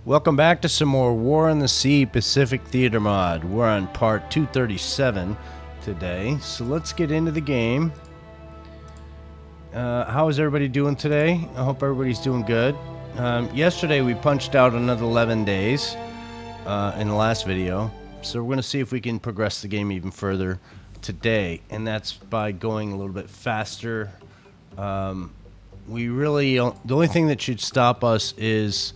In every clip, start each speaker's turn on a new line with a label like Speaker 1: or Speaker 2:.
Speaker 1: Welcome back to some more War on the Sea Pacific Theater mod. We're on part 237 today, so let's get into the game. How is everybody doing today? I hope everybody's doing good. Yesterday we punched out another 11 days in the last video, so we're going to see if we can progress the game even further today, and that's by going a little bit faster. The only thing that should stop us is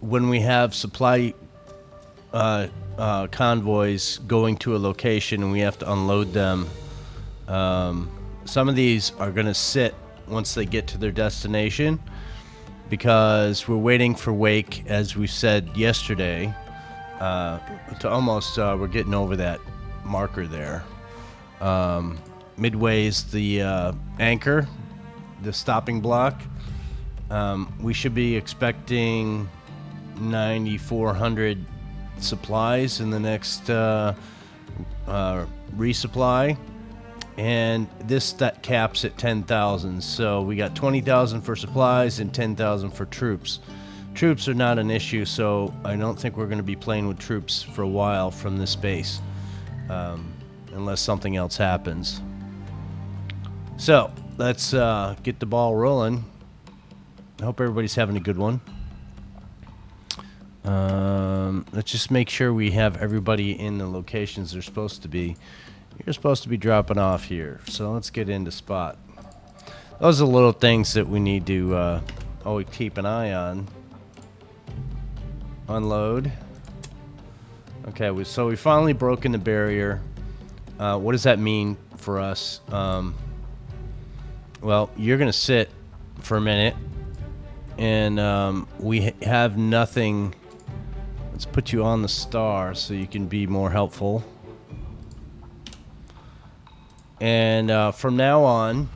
Speaker 1: when we have supply convoys going to a location and we have to unload them. Some of these are going to sit once they get to their destination because we're waiting for wake, as we said yesterday, to almost we're getting over that marker there. Midway is the anchor, the stopping block. We should be expecting 9,400 supplies in the next resupply, and that caps at 10,000. So we got 20,000 for supplies and 10,000 for troops. Troops are not an issue, so I don't think we're going to be playing with troops for a while from this base, unless something else happens. So let's get the ball rolling. I hope everybody's having a good one. Let's just make sure we have everybody in the locations they're supposed to be. You're supposed to be dropping off here, so let's get into spot. Those are little things that we need to always keep an eye on. Unload. Okay, so we finally broken the barrier. What does that mean for us? Well, you're gonna sit for a minute, and we have nothing. Let's put you on the star so you can be more helpful. And from now on,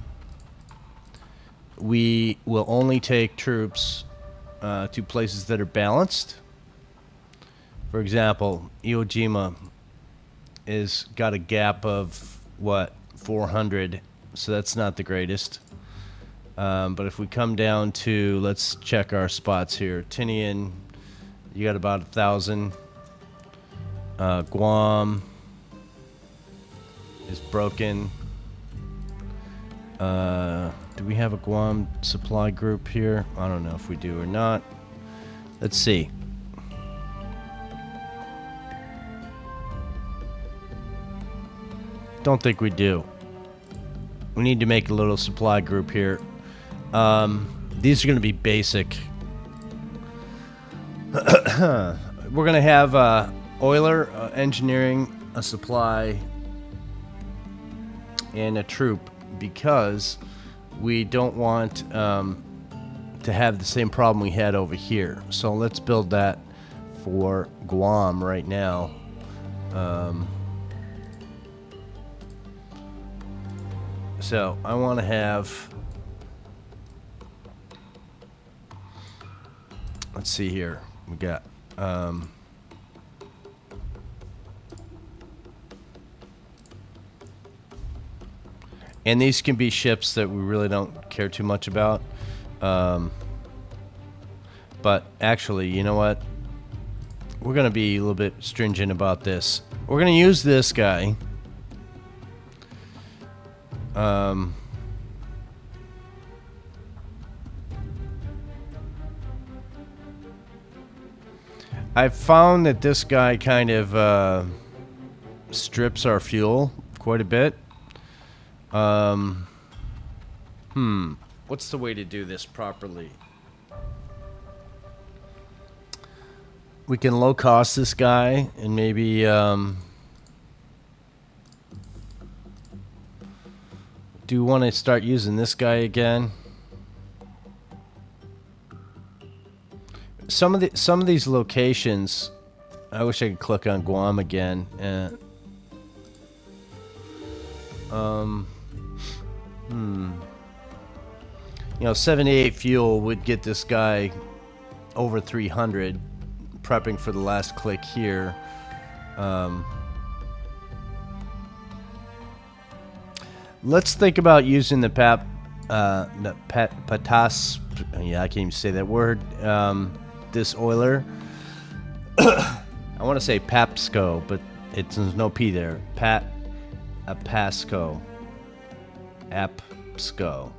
Speaker 1: we will only take troops to places that are balanced. For example, Iwo Jima is got a gap of, what, 400, so that's not the greatest. But if we come down to, let's check our spots here. Tinian, you got about 1,000. Guam is broken. Do we have a Guam supply group here? I don't know if we do or not. Let's see. Don't think we do. We need to make a little supply group here. These are going to be basic. We're going to have oiler, engineering, a supply, and a troop, because we don't want to have the same problem we had over here. So let's build that for Guam right now. So I want to have, let's see here, we got and these can be ships that we really don't care too much about, but actually, you know what, we're gonna be a little bit stringent about this. We're gonna use this guy. I've found that this guy kind of strips our fuel quite a bit. What's the way to do this properly? We can low cost this guy and maybe do you want to start using this guy again? Some of these locations, I wish I could click on Guam again. You know, 78 fuel would get this guy over 300. Prepping for the last click here. Let's think about using the PATAS. Yeah, I can't even say that word. this oiler. I want to say Papsco, but there's no P there. Apasco. Apsco.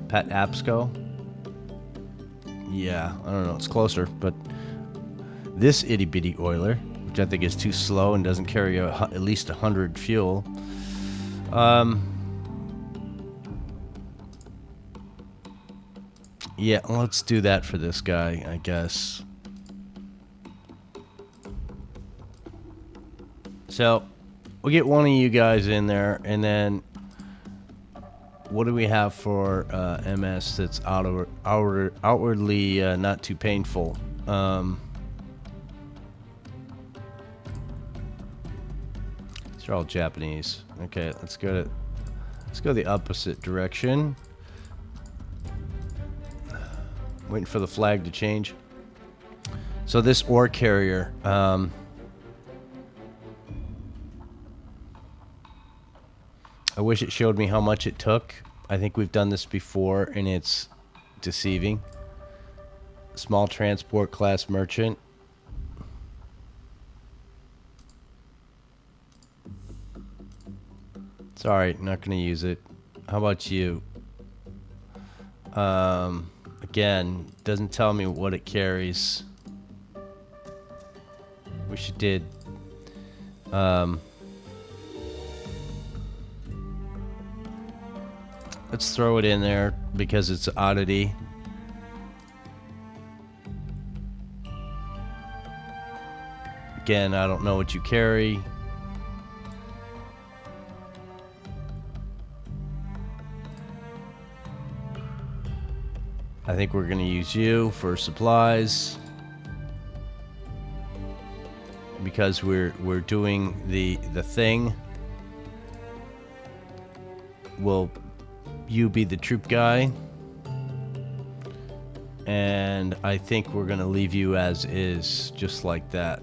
Speaker 1: Pat Apsco. Yeah, I don't know. It's closer, but this itty bitty oiler, which I think is too slow and doesn't carry at least 100 fuel. Yeah, let's do that for this guy, I guess. So, we'll get one of you guys in there, and then what do we have for MS that's outwardly not too painful? These are all Japanese. Okay, let's go the opposite direction. Waiting for the flag to change. So this ore carrier, I wish it showed me how much it took. I think we've done this before, and it's deceiving. Small transport class merchant. Sorry, not going to use it. How about you? Again, doesn't tell me what it carries. Wish it did. Let's throw it in there because it's an oddity. Again, I don't know what you carry. I think we're going to use you for supplies because we're doing the thing. Will you be the troop guy? And I think we're going to leave you as is, just like that.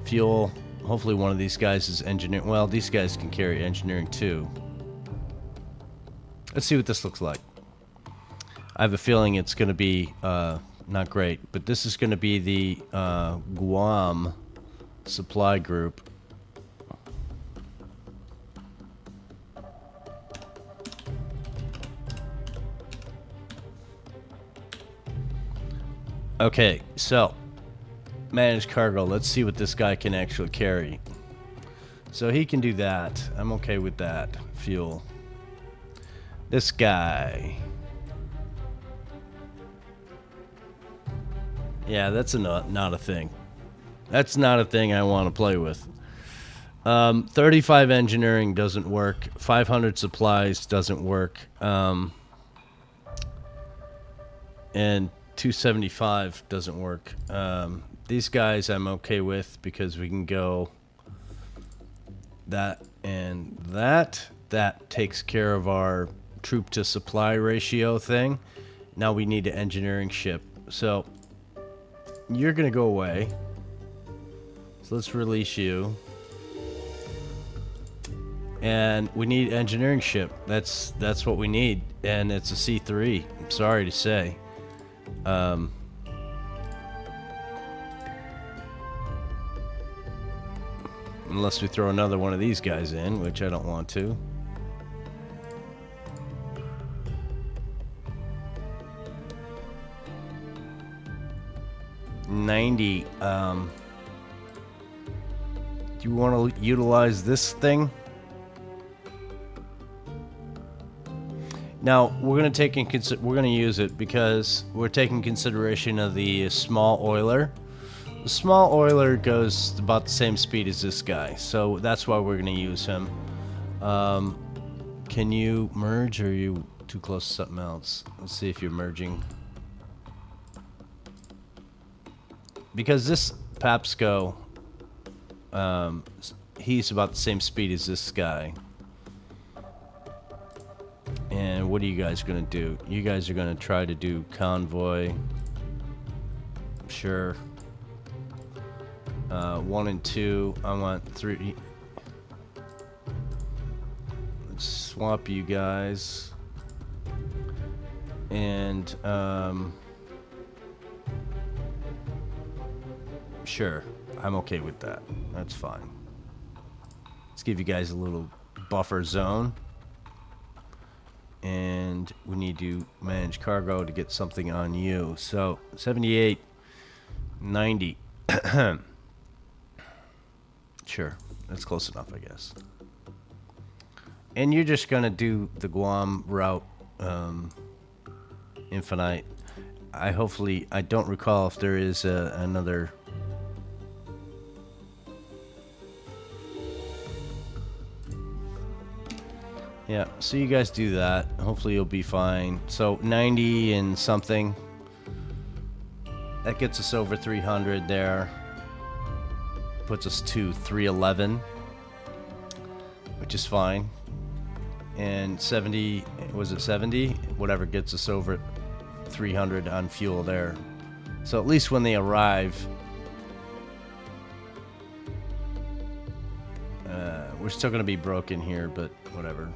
Speaker 1: Fuel. Hopefully one of these guys is engineering. Well, these guys can carry engineering too. Let's see what this looks like. I have a feeling it's going to be not great, but this is going to be the Guam supply group. Okay, so managed cargo. Let's see what this guy can actually carry. So he can do that. I'm okay with that. Fuel. This guy. Yeah, that's not a thing. That's not a thing I want to play with. 35 engineering doesn't work. 500 supplies doesn't work. And 275 doesn't work. These guys I'm okay with because we can go that and that. That takes care of our troop to supply ratio thing. Now we need an engineering ship. So you're gonna go away. So let's release you. And we need engineering ship. That's what we need. And it's a C3. I'm sorry to say. Unless we throw another one of these guys in, which I don't want to. $90. Do you want to utilize this thing? Now we're going to take in we're going to use it because we're taking consideration of the small oiler. The small oiler goes about the same speed as this guy, so that's why we're going to use him. Can you merge, or are you too close to something else? Let's see if you're merging. Because this Papsco, he's about the same speed as this guy. And what are you guys going to do? You guys are going to try to do convoy. Sure. 1 and 2. I want 3. Let's swap you guys. And sure, I'm okay with that. That's fine. Let's give you guys a little buffer zone. And we need to manage cargo to get something on you. So 78, 90. Sure, that's close enough, I guess. And you're just gonna do the Guam route, infinite. I don't recall if there is another. Yeah, so you guys do that. Hopefully you'll be fine. So 90 and something. That gets us over 300 there. Puts us to 311, which is fine. And 70, was it 70? Whatever gets us over 300 on fuel there. So at least when they arrive, we're still going to be broken here, but whatever.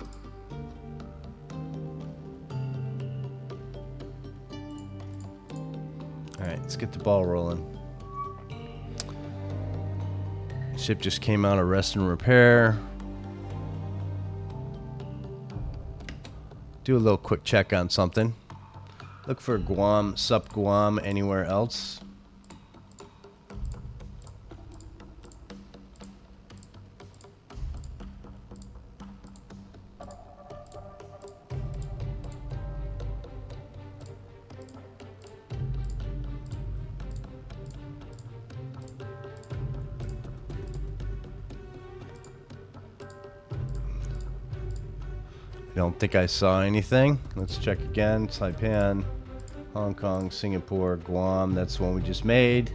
Speaker 1: Alright, let's get the ball rolling. Ship just came out of rest and repair. Do a little quick check on something. Look for Guam, sup Guam, anywhere else. I don't think I saw anything. Let's check again. Saipan, Hong Kong, Singapore, Guam. That's the one we just made.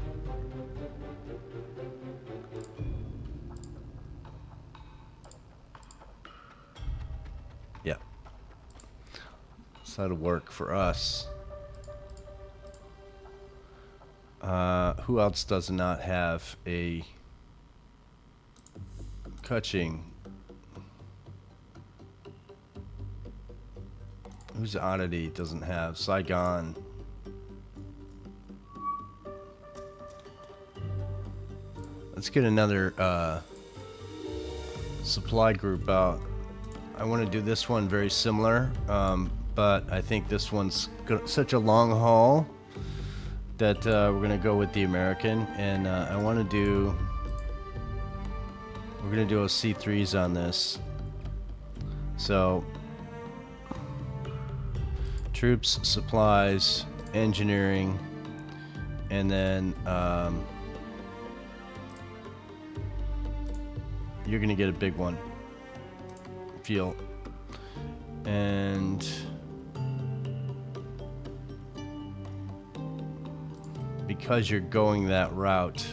Speaker 1: Yeah. So that'll work for us. Who else does not have a Kuching? Who's oddity doesn't have? Saigon. Let's get another supply group out. I want to do this one very similar, but I think this one's such a long haul that we're going to go with the American. And I want to do... We're going to do a C3s on this. So... Troops, supplies, engineering, and then you're gonna get a big one. Fuel. And because you're going that route,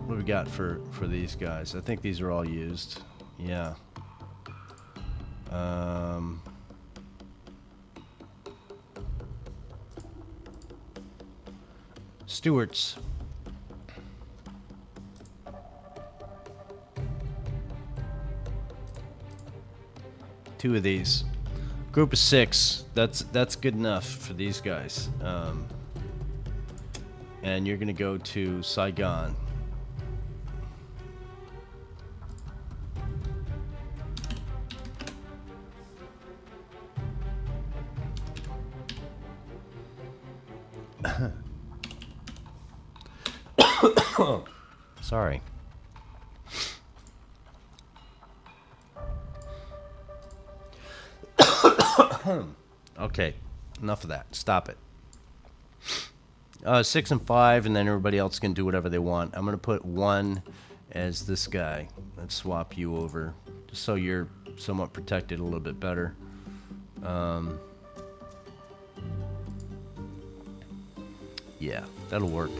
Speaker 1: what do we got for these guys? I think these are all used. Yeah. Stewards. Two of these. Group of 6. That's good enough for these guys. And you're gonna go to Saigon. Sorry. Okay, enough of that. Stop it. 6 and 5, and then everybody else can do whatever they want. I'm gonna put 1 as this guy. Let's swap you over, just so you're somewhat protected a little bit better. Yeah, that'll work.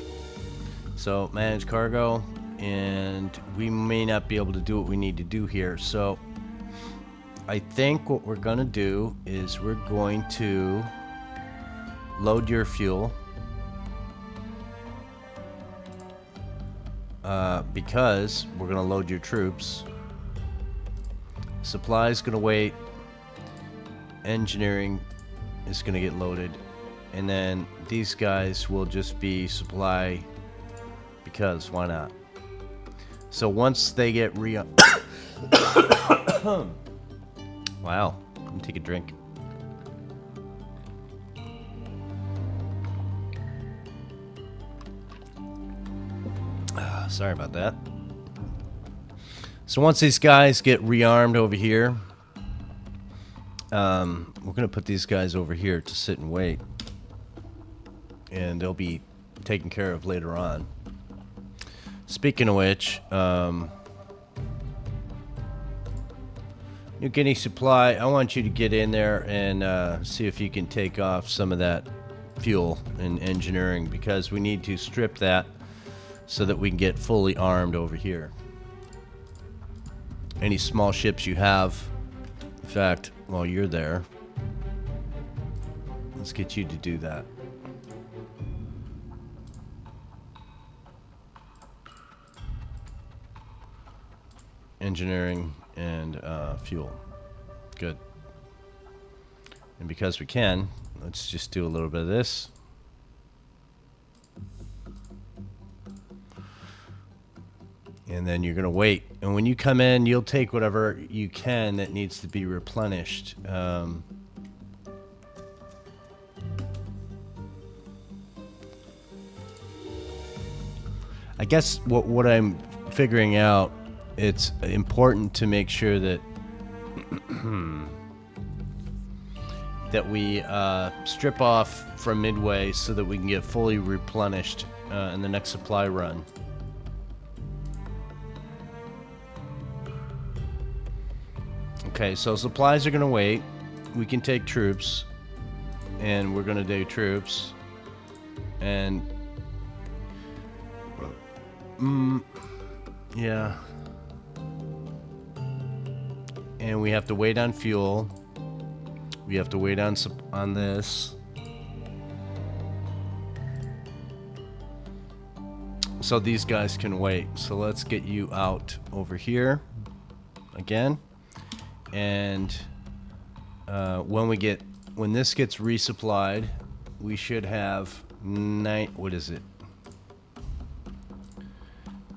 Speaker 1: So manage cargo, and we may not be able to do what we need to do here. So I think what we're gonna do is we're going to load your fuel, because we're gonna load your troops, supply is going to wait. Engineering is going to get loaded. And then these guys will just be supply, because why not? So once they get wow, let me take a drink. Sorry about that. So once these guys get rearmed over here, we're going to put these guys over here to sit and wait. And they'll be taken care of later on. Speaking of which, New Guinea Supply, I want you to get in there and see if you can take off some of that fuel in engineering, because we need to strip that so that we can get fully armed over here. Any small ships you have, in fact, while you're there, let's get you to do that. Engineering and fuel. Good. And because we can, let's just do a little bit of this. And then you're going to wait. And when you come in, you'll take whatever you can that needs to be replenished. I guess what I'm figuring out, it's important to make sure that that we strip off from midway so that we can get fully replenished in the next supply run. Okay, so supplies are going to wait. We can take troops, and we're going to do troops. And yeah. And we have to wait on fuel. We have to wait on this. So these guys can wait. So let's get you out over here again. And when this gets resupplied, we should have what is it?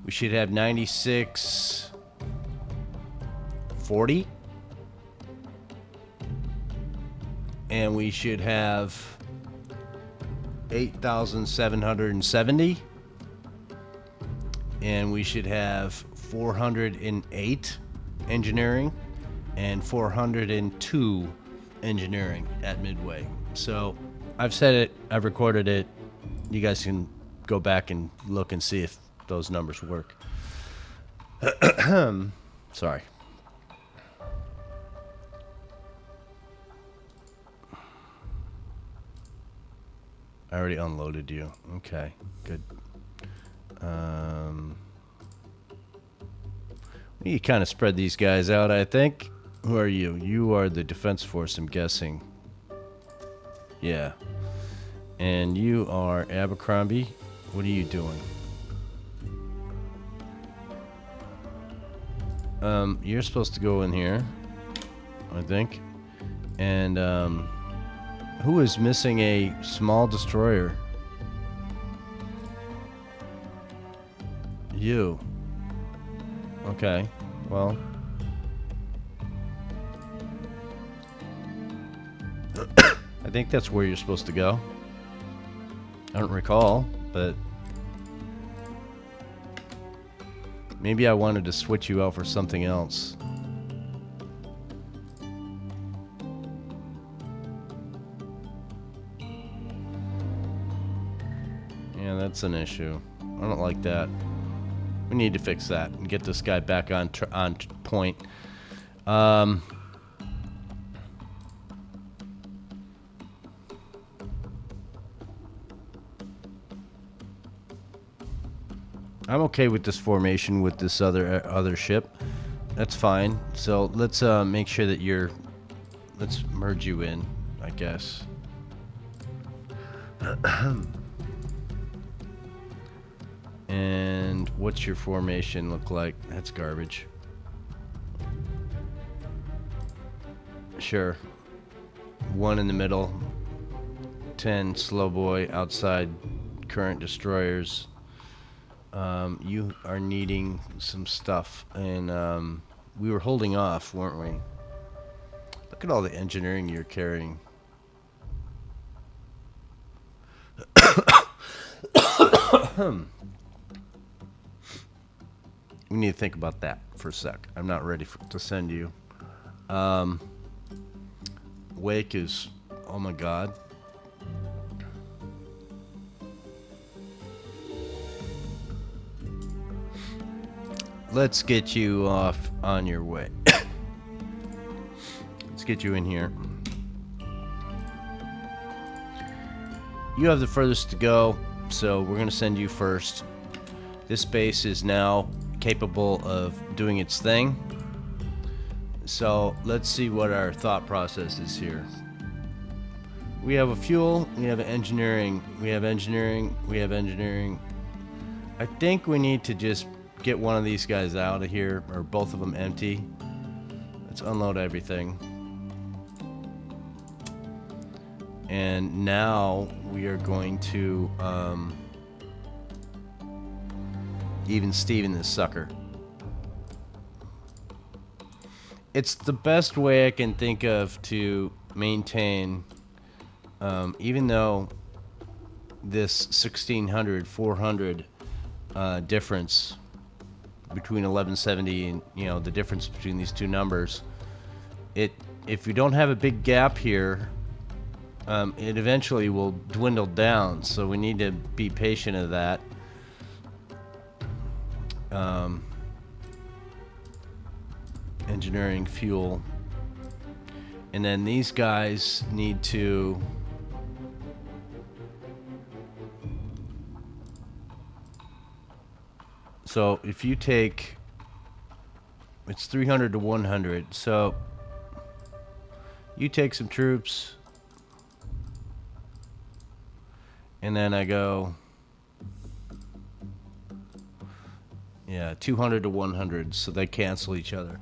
Speaker 1: We should have 9640, and we should have 8,770, and we should have 408 engineering and 402 engineering at midway. So I've said it, I've recorded it. You guys can go back and look and see if those numbers work. Sorry. I already unloaded you. Okay, good. We need to kind of spread these guys out, I think. Who are you? You are the defense force, I'm guessing. Yeah. And you are Abercrombie. What are you doing? You're supposed to go in here, I think. And who is missing a small destroyer? You. Okay, well. I think that's where you're supposed to go. I don't recall, but maybe I wanted to switch you out for something else. Yeah, that's an issue. I don't like that. We need to fix that and get this guy back on point. I'm okay with this formation with this other ship. That's fine. So let's make sure that let's merge you in, I guess. And what's your formation look like? That's garbage. Sure. 1 in the middle. 10 slow boy outside current destroyers. You are needing some stuff, and we were holding off, weren't we? Look at all the engineering you're carrying. We need to think about that for a sec. I'm not ready to send you. Wake is, oh my god. Let's get you off on your way. Let's get you in here. You have the furthest to go, so we're going to send you first. This base is now capable of doing its thing. So let's see what our thought process is here. We have a fuel, we have engineering, we have engineering, we have engineering. I think we need to just get one of these guys out of here, or both of them empty. Let's unload everything. And now we are going to even Steven this sucker. It's the best way I can think of to maintain, even though this 1600, 400 difference between 1170 and, you know, the difference between these two numbers, if you don't have a big gap here, it eventually will dwindle down, so we need to be patient of that. Engineering, fuel, and then these guys need to so if you take, it's 300 to 100, so you take some troops, and then I go, yeah, 200 to 100, so they cancel each other.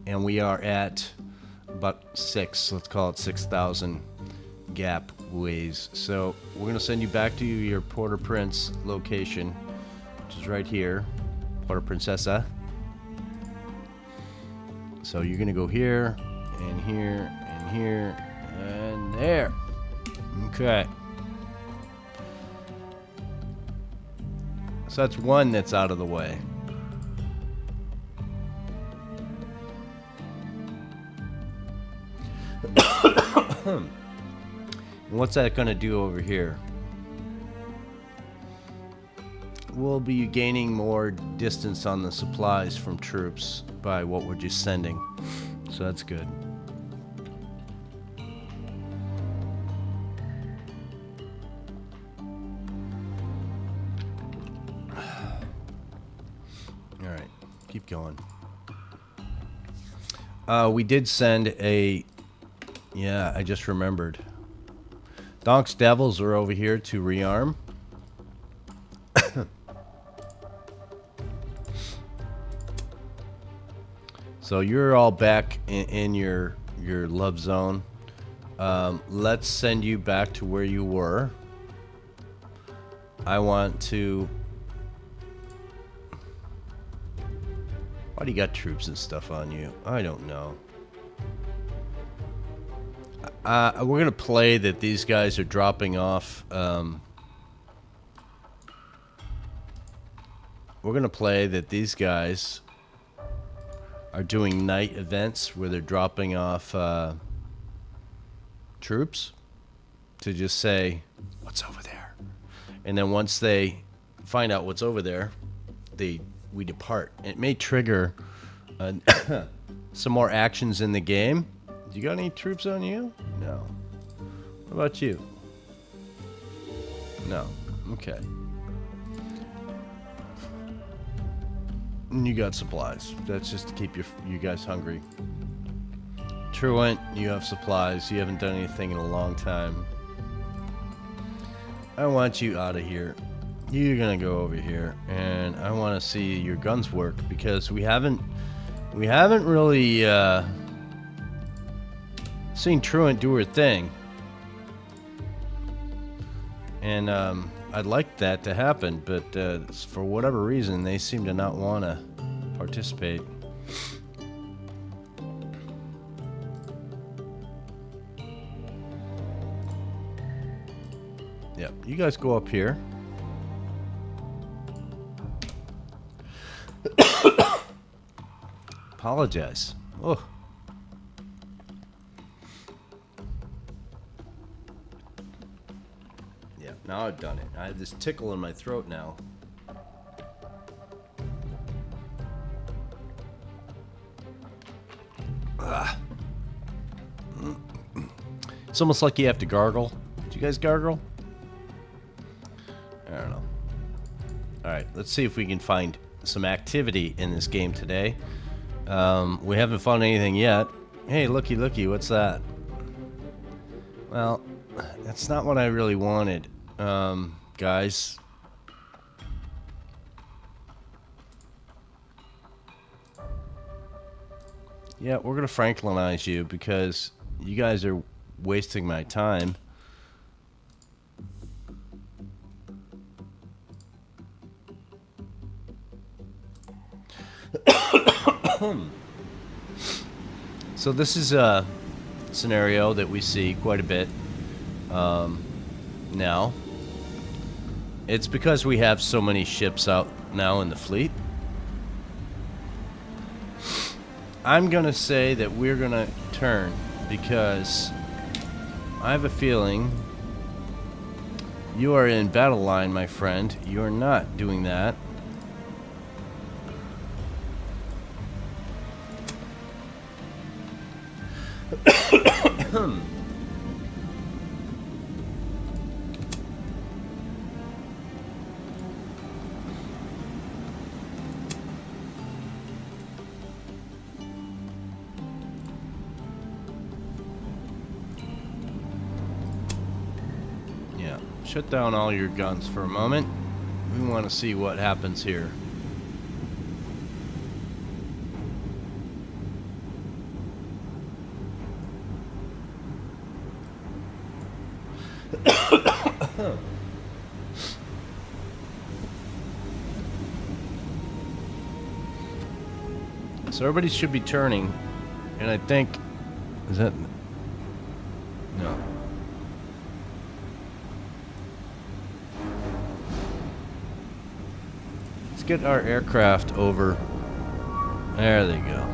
Speaker 1: And we are at about 6, let's call it 6,000 gap ways. So we're going to send you back to your Port-au-Prince location, which is right here, Port-au-Princesa. So you're going to go here, and here, and here, and there. Okay. So that's one that's out of the way. And what's that going to do over here? We'll be gaining more distance on the supplies from troops by what we're just sending. So that's good. Alright, keep going. We did send a... Yeah, I just remembered. Donk's Devils are over here to rearm. So you're all back in your love zone. Let's send you back to where you were. I want to... Why do you got troops and stuff on you? I don't know. We're going to play that these guys are dropping off. We're going to play that these guys are doing night events where they're dropping off troops to just say, what's over there? And then once they find out what's over there, we depart. It may trigger some more actions in the game. Do you got any troops on you? No. What about you? No. Okay. And you got supplies. That's just to keep you guys hungry. Truant, you have supplies. You haven't done anything in a long time. I want you out of here. You're gonna go over here, and I want to see your guns work, because we haven't We haven't really seen Truant do her thing. And I'd like that to happen, but for whatever reason, they seem to not want to participate. Yeah, you guys go up here. Apologize. Oh. Yeah, now I've done it. I have this tickle in my throat now. Ah. It's almost like you have to gargle. Do you guys gargle? I don't know. Alright, let's see if we can find some activity in this game today. We haven't found anything yet. Hey, looky, what's that? Well, that's not what I really wanted, guys. Yeah, we're gonna Franklinize you because you guys are wasting my time. So this is a scenario that we see quite a bit now. It's because we have so many ships out now in the fleet. I'm gonna say that we're gonna turn because I have a feeling you are in battle line, my friend. You're not doing that. Yeah, shut down all your guns for a moment. We want to see what happens here. So everybody should be turning, and I think, is that, no. Let's get our aircraft over, there they go.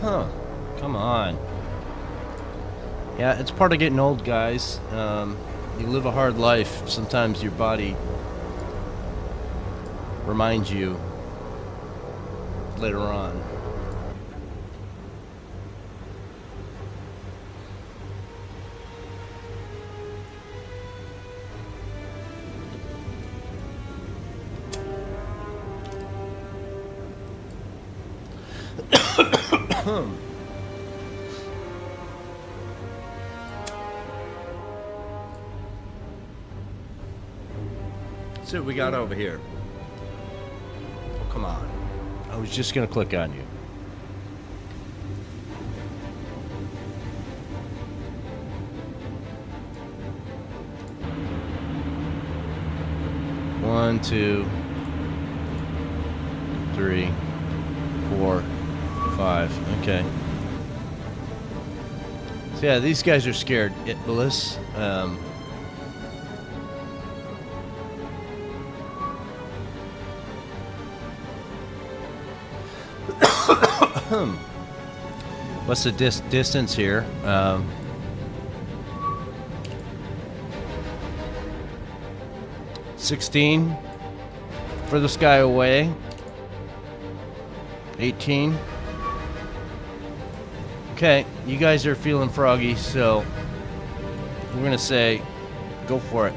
Speaker 1: Huh. Come on. Yeah, it's part of getting old, guys. You live a hard life. Sometimes your body reminds you later on. See what we got over here. Oh, come on. I was just gonna click on you. One, 2, 3, 4, 5. Okay. So yeah, these guys are scared itless. What's the distance here? 16 further sky away. 18. Okay, you guys are feeling froggy, so we're gonna say go for it.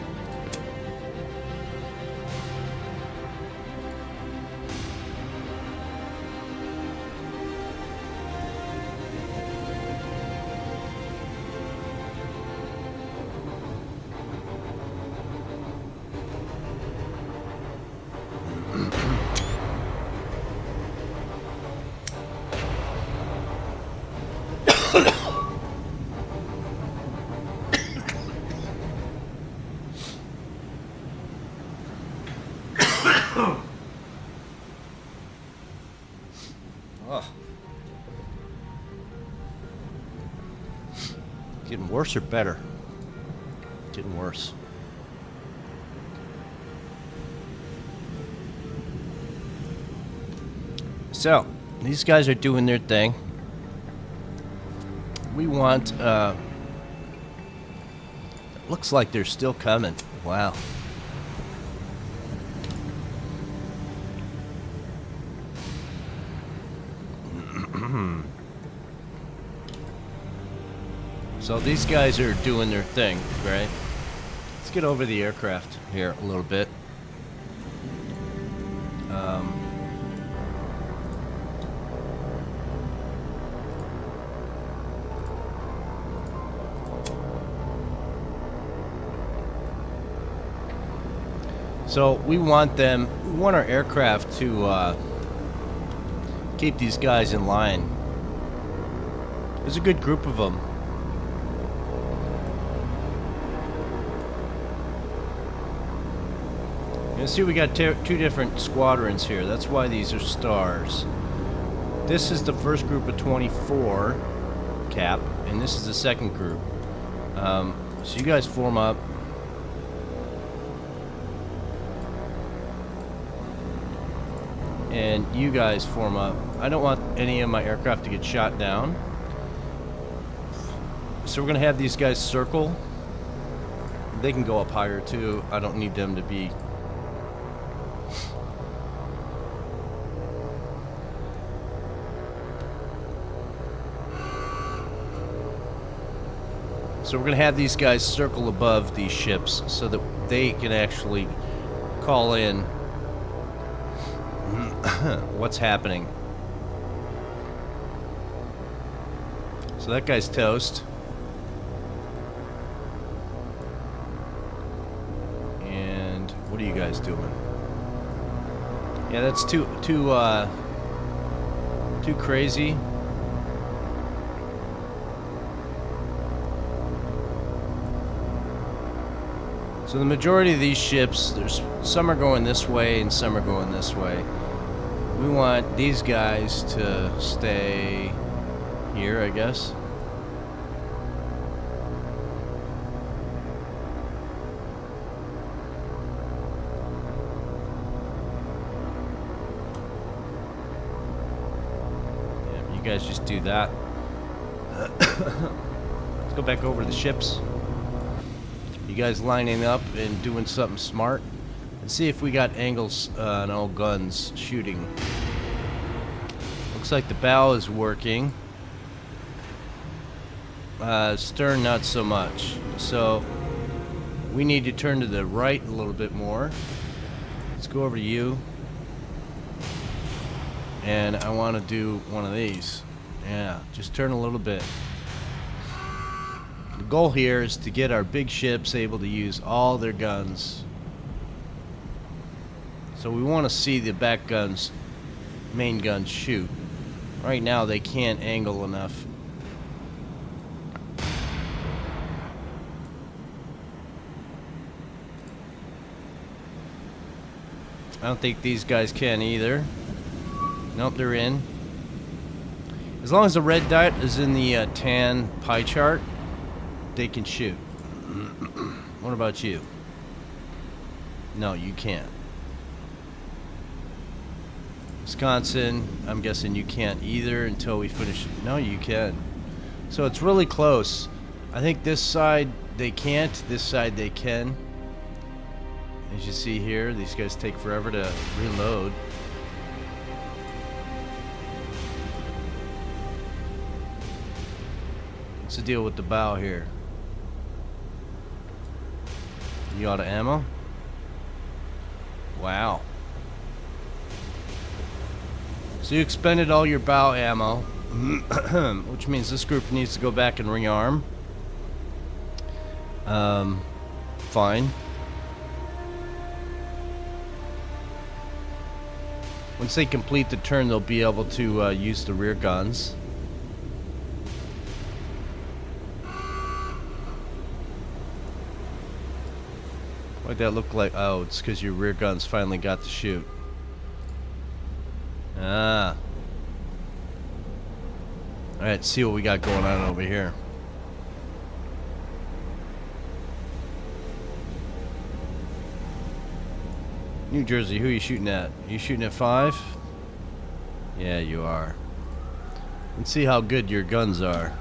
Speaker 1: Oh. Getting worse or better? Getting worse. So, these guys are doing their thing. We want, looks like they're still coming. Wow. So these guys are doing their thing, right? Let's get over the aircraft here a little bit. So we want our aircraft to keep these guys in line. There's a good group of them. You see, we got two different squadrons here. That's why these are stars. This is the first group of 24, Cap, and this is the second group. So you guys form up. And you guys form up. I don't want any of my aircraft to get shot down. So we're going to have these guys circle. They can go up higher too. I don't need them to be... So we're going to have these guys circle above these ships so that they can actually call in what's happening. So that guy's toast. And what are you guys doing? Yeah, that's too crazy. So the majority of these ships, some are going this way and some are going this way. We want these guys to stay here, I guess. Yeah, you guys just do that. Let's go back over to the ships. You guys lining up and doing something smart. And see if we got angles on all guns shooting. Looks like the bow is working. Stern not so much. So we need to turn to the right a little bit more. Let's go over to you. And I want to do one of these. Yeah, just turn a little bit. The goal here is to get our big ships able to use all their guns. So we want to see the back guns, main guns shoot. Right now they can't angle enough. I don't think these guys can either. Nope, they're in. As long as the red dot is in the tan pie chart, they can shoot. What about you? No, you can't. Wisconsin, I'm guessing you can't either until we finish. No, you can. So it's really close. I think this side they can't, this side they can. As you see here, these guys take forever to reload. What's the deal with the bow here? You out of ammo? Wow. So you expended all your bow ammo, which means this group needs to go back and rearm. Fine. Once they complete the turn, they'll be able to use the rear guns. What'd that look like? Oh, it's because your rear guns finally got to shoot. Ah. Alright, see what we got going on over here. New Jersey, who are you shooting at? Are you shooting at 5? Yeah, you are. Let's see how good your guns are.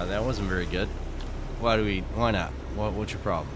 Speaker 1: That wasn't very good. Why not? What's your problem?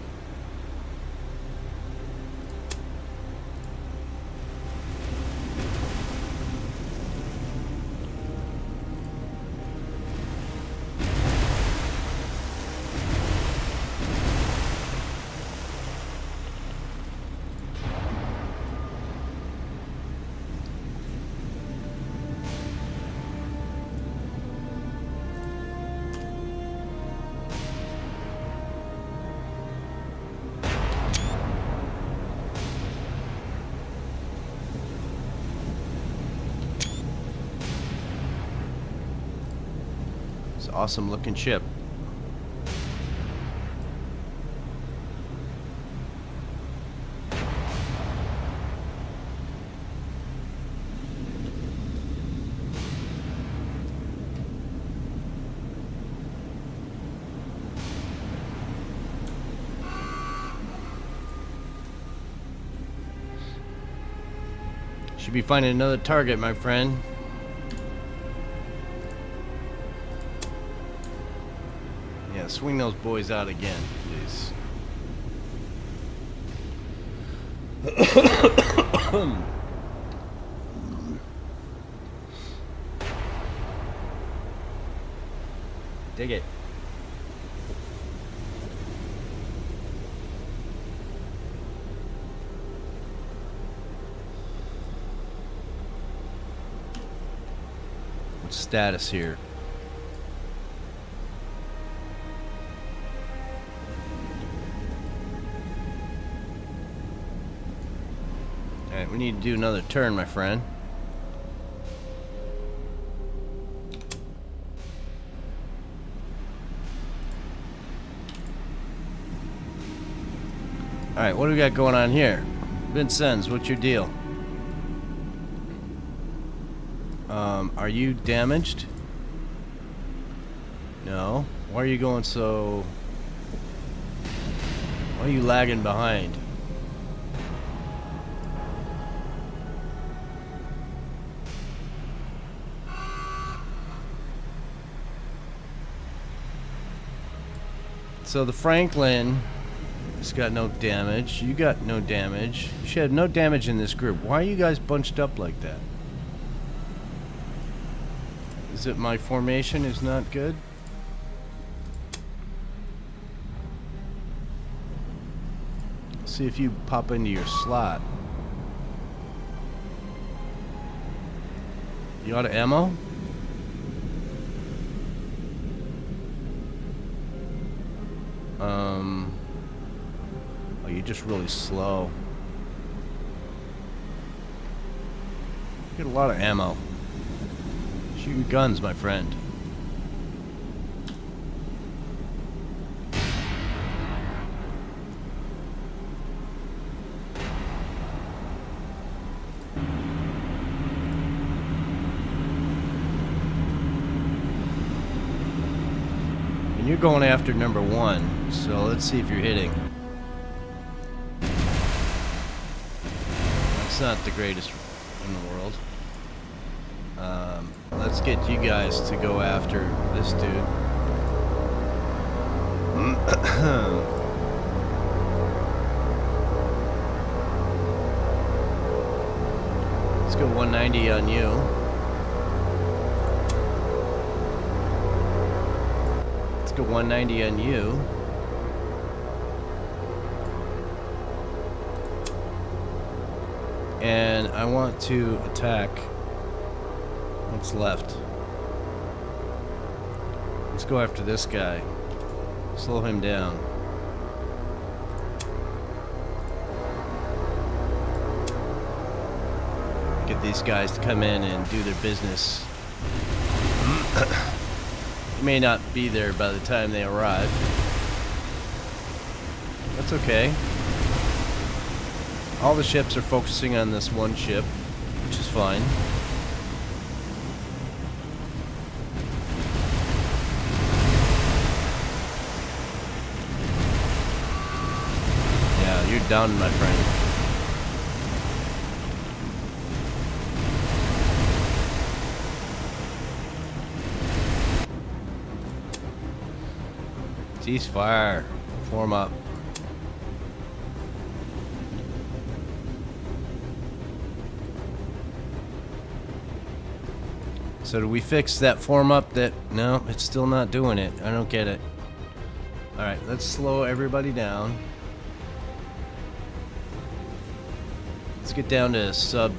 Speaker 1: Awesome looking ship. Should be finding another target, my friend. Yeah, swing those boys out again, please. Dig it. What's status here? Alright, we need to do another turn, my friend. Alright, what do we got going on here? Vincennes, what's your deal? Are you damaged? No. Why are you going so... Why are you lagging behind? So the Franklin has got no damage. You got no damage. You should have no damage in this group. Why are you guys bunched up like that? Is it my formation is not good? See if you pop into your slot. You out of ammo? Oh, you're just really slow. You get a lot of ammo. Shooting guns, my friend. And you're going after number 1, so let's see if you're hitting. That's not the greatest in the world. Let's get you guys to go after this dude. Let's go 190 on you. Let's go 190 on you. And I want to attack what's left. Let's go after this guy. Slow him down. Get these guys to come in and do their business. You may not be there by the time they arrive. That's okay. All the ships are focusing on this one ship, which is fine. Yeah, you're done, my friend. Ceasefire. Form up. So do we fix that form up? That no, it's still not doing it. I don't get it. Alright, let's slow everybody down. Let's get down to sub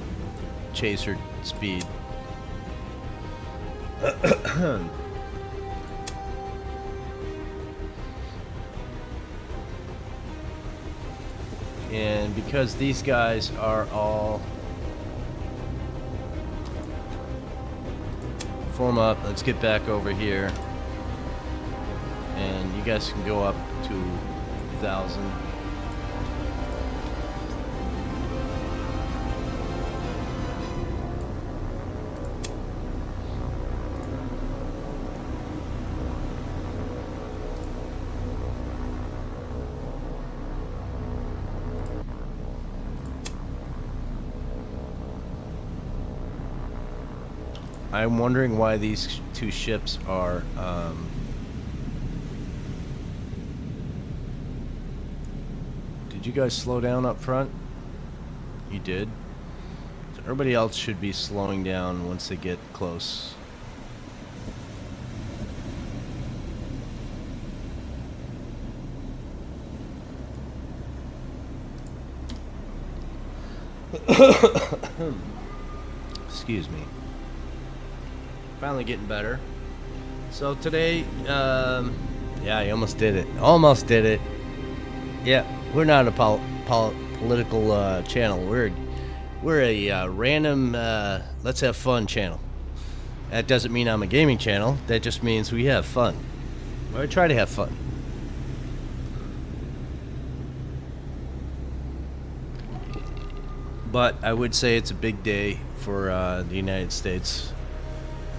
Speaker 1: chaser speed. And because these guys are all form up, let's get back over here. And you guys can go up to 1,000. I'm wondering why these two ships are did you guys slow down up front? You did. So everybody else should be slowing down once they get close. Excuse me. Finally getting better. So today, yeah, I almost did it. Almost did it. Yeah, we're not a political channel. We're a random let's have fun channel. That doesn't mean I'm a gaming channel. That just means we have fun. I try to have fun. But I would say it's a big day for the United States.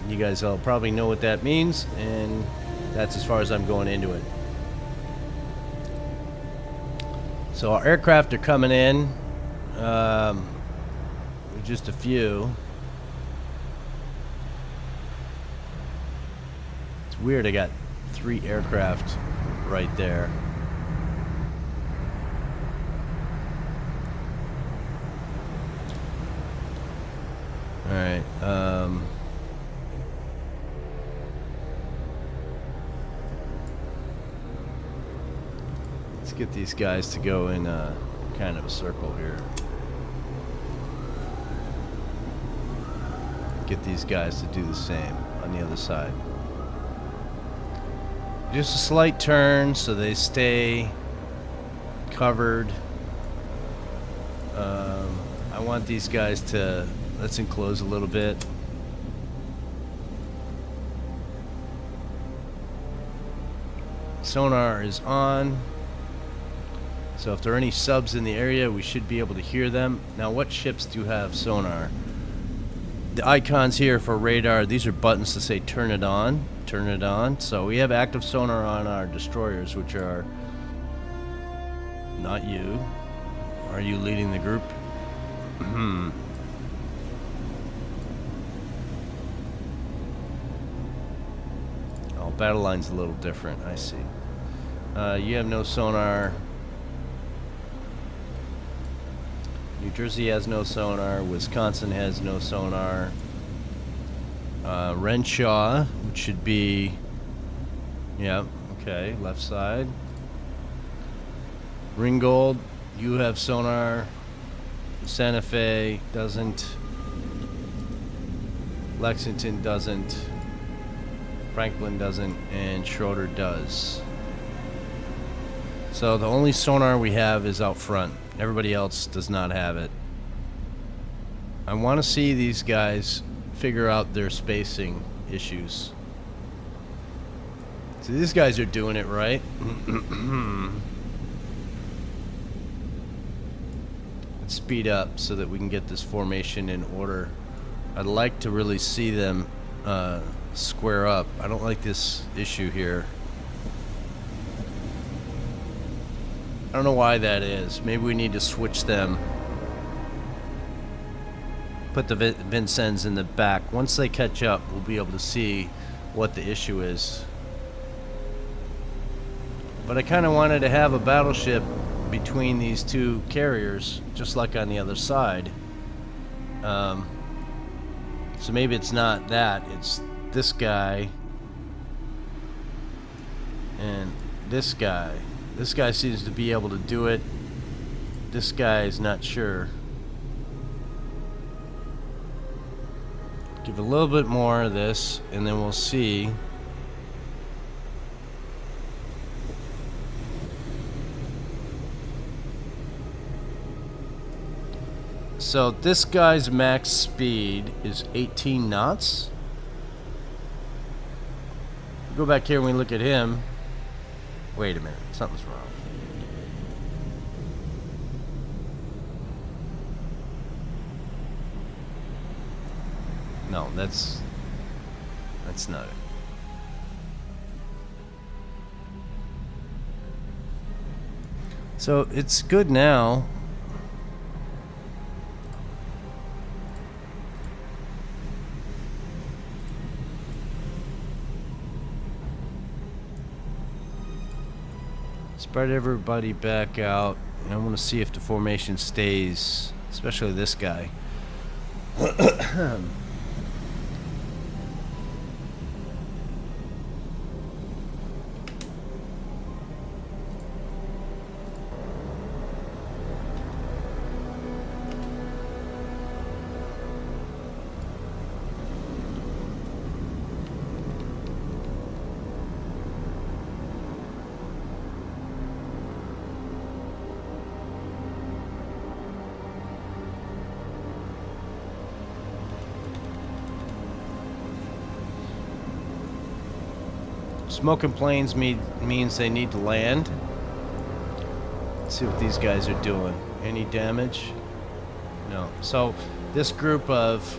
Speaker 1: You guys all probably know what that means, and that's as far as I'm going into it. So our aircraft are coming in. Just a few. It's weird, I got 3 aircraft right there. Alright, let's get these guys to go in kind of a circle here. Get these guys to do the same on the other side. Just a slight turn so they stay covered. I want these guys to, let's enclose a little bit. Sonar is on. So if there are any subs in the area, we should be able to hear them. Now, what ships do have sonar? The icons here for radar, these are buttons to say turn it on. Turn it on. So we have active sonar on our destroyers, which are not you. Are you leading the group? Oh, battle line's a little different. I see. You have no sonar. New Jersey has no sonar. Wisconsin has no sonar. Renshaw, which should be, yeah, okay, left side. Ringgold, you have sonar. Santa Fe doesn't. Lexington doesn't. Franklin doesn't, and Schroeder does. So the only sonar we have is out front. Everybody else does not have it. I want to see these guys figure out their spacing issues. So these guys are doing it right. Let's speed up so that we can get this formation in order. I'd like to really see them square up. I don't like this issue here. I don't know why that is. Maybe we need to switch them. Put the Vincennes in the back. Once they catch up, we'll be able to see what the issue is. But I kind of wanted to have a battleship between these two carriers, just like on the other side. So maybe it's not that. It's this guy and this guy. This guy seems to be able to do it. This guy is not sure. Give a little bit more of this, and then we'll see. So this guy's max speed is 18 knots. Go back here and we look at him. Wait a minute, something's wrong. No, that's not it. So it's good now. Spread everybody back out. And I want to see if the formation stays, especially this guy. Smoking planes means they need to land. Let's see what these guys are doing. Any damage? No. So this group of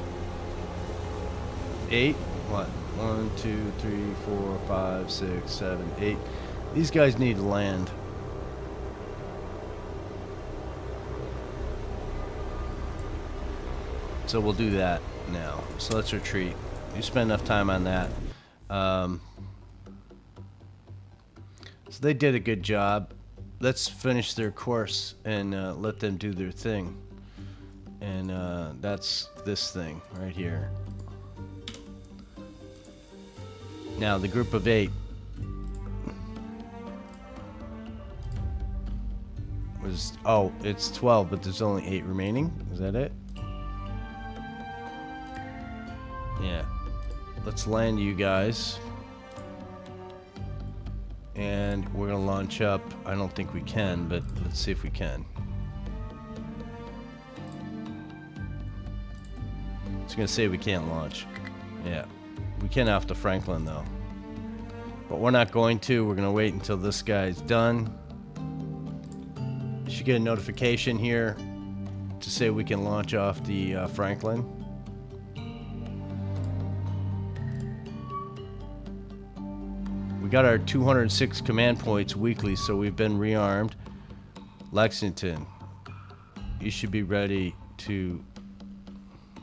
Speaker 1: 8, what? 1, 2, 3, 4, 5, 6, 7, 8. These guys need to land. So we'll do that now. So let's retreat. You spend enough time on that. So they did a good job. Let's finish their course and let them do their thing. And that's this thing right here. Now the group of 8 was, oh, it's 12, but there's only 8 remaining. Is that it? Yeah. Let's land you guys. And we're gonna launch up. I don't think we can, but let's see if we can. It's gonna say we can't launch. Yeah, we can off the Franklin though. But we're not going to. We're gonna wait until this guy's done. You should get a notification here to say we can launch off the Franklin. We got our 206 command points weekly, so we've been rearmed. Lexington, you should be ready to...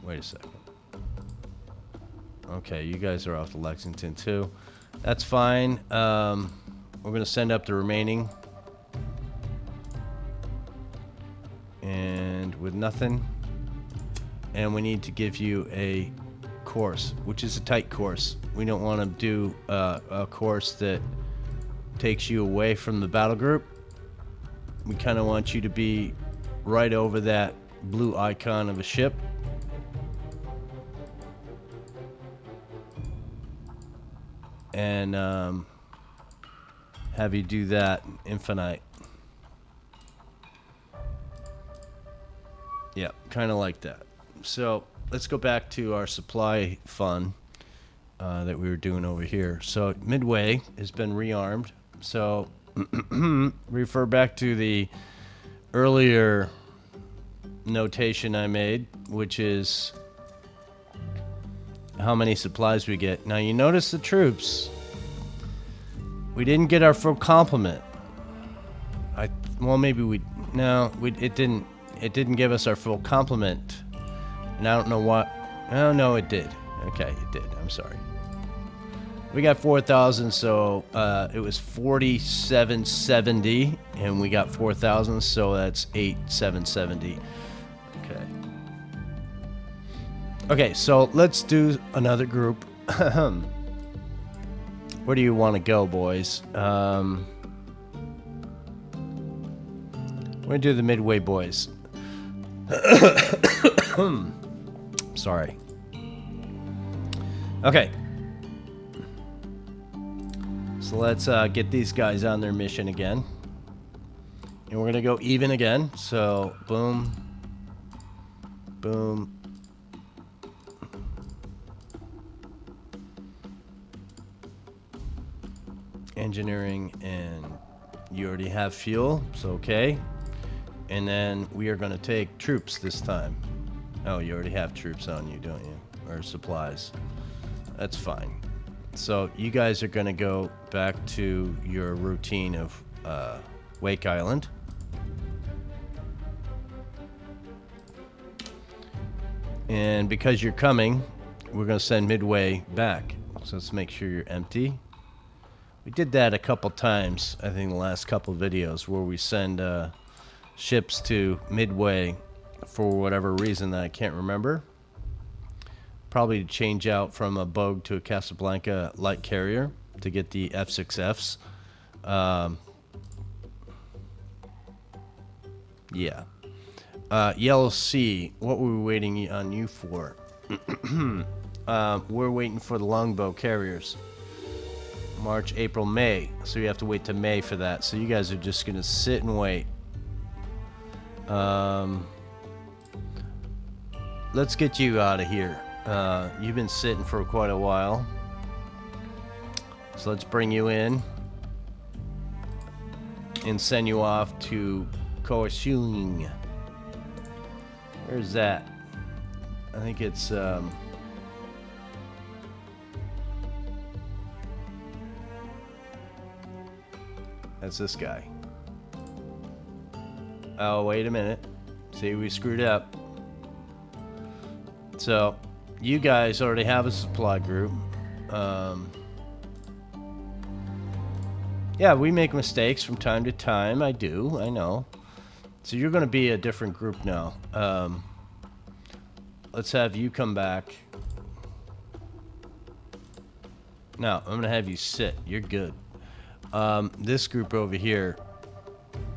Speaker 1: Wait a second. Okay, you guys are off to Lexington too. That's fine. We're going to send up the remaining. And with nothing. And we need to give you a course, which is a tight course. We don't want to do a course that takes you away from the battle group. We kind of want you to be right over that blue icon of a ship. And have you do that infinite. Yeah, kind of like that. So let's go back to our supply fund that we were doing over here. So Midway has been rearmed. So refer back to the earlier notation I made, which is how many supplies we get. Now you notice the troops, we didn't get our full complement. It didn't give us our full complement, and I don't know what. Oh no, it did. Okay, it did. I'm sorry. We got 4,000, so it was 4,770, and we got 4,000, so that's 8,770. Okay. Okay, so let's do another group. Where do you want to go, boys? We're gonna do the Midway boys. Sorry. Okay. So let's get these guys on their mission again. And we're gonna go even again. So boom. Boom. Engineering, and you already have fuel, so okay. And then we are going to take troops this time. Oh, you already have troops on you, don't you? Or supplies. That's fine. So you guys are going to go back to your routine of Wake Island. And because you're coming, we're going to send Midway back. So let's make sure you're empty. We did that a couple times, I think the last couple of videos, where we send ships to Midway for whatever reason that I can't remember. Probably to change out from a Bogue to a Casablanca light carrier to get the F6Fs. Yeah. Yellow Sea, what were we waiting on you for? We're waiting for the longbow carriers. March, April, May. So you have to wait to May for that. So you guys are just going to sit and wait. Let's get you out of here. You've been sitting for quite a while. So let's bring you in and send you off to Kaohsiung. Where's that? I think it's... That's this guy. Oh, wait a minute. See, we screwed up. So, you guys already have a supply group. Yeah, we make mistakes from time to time. I do, I know. So you're going to be a different group now. Let's have you come back. No, I'm going to have you sit. You're good. This group over here.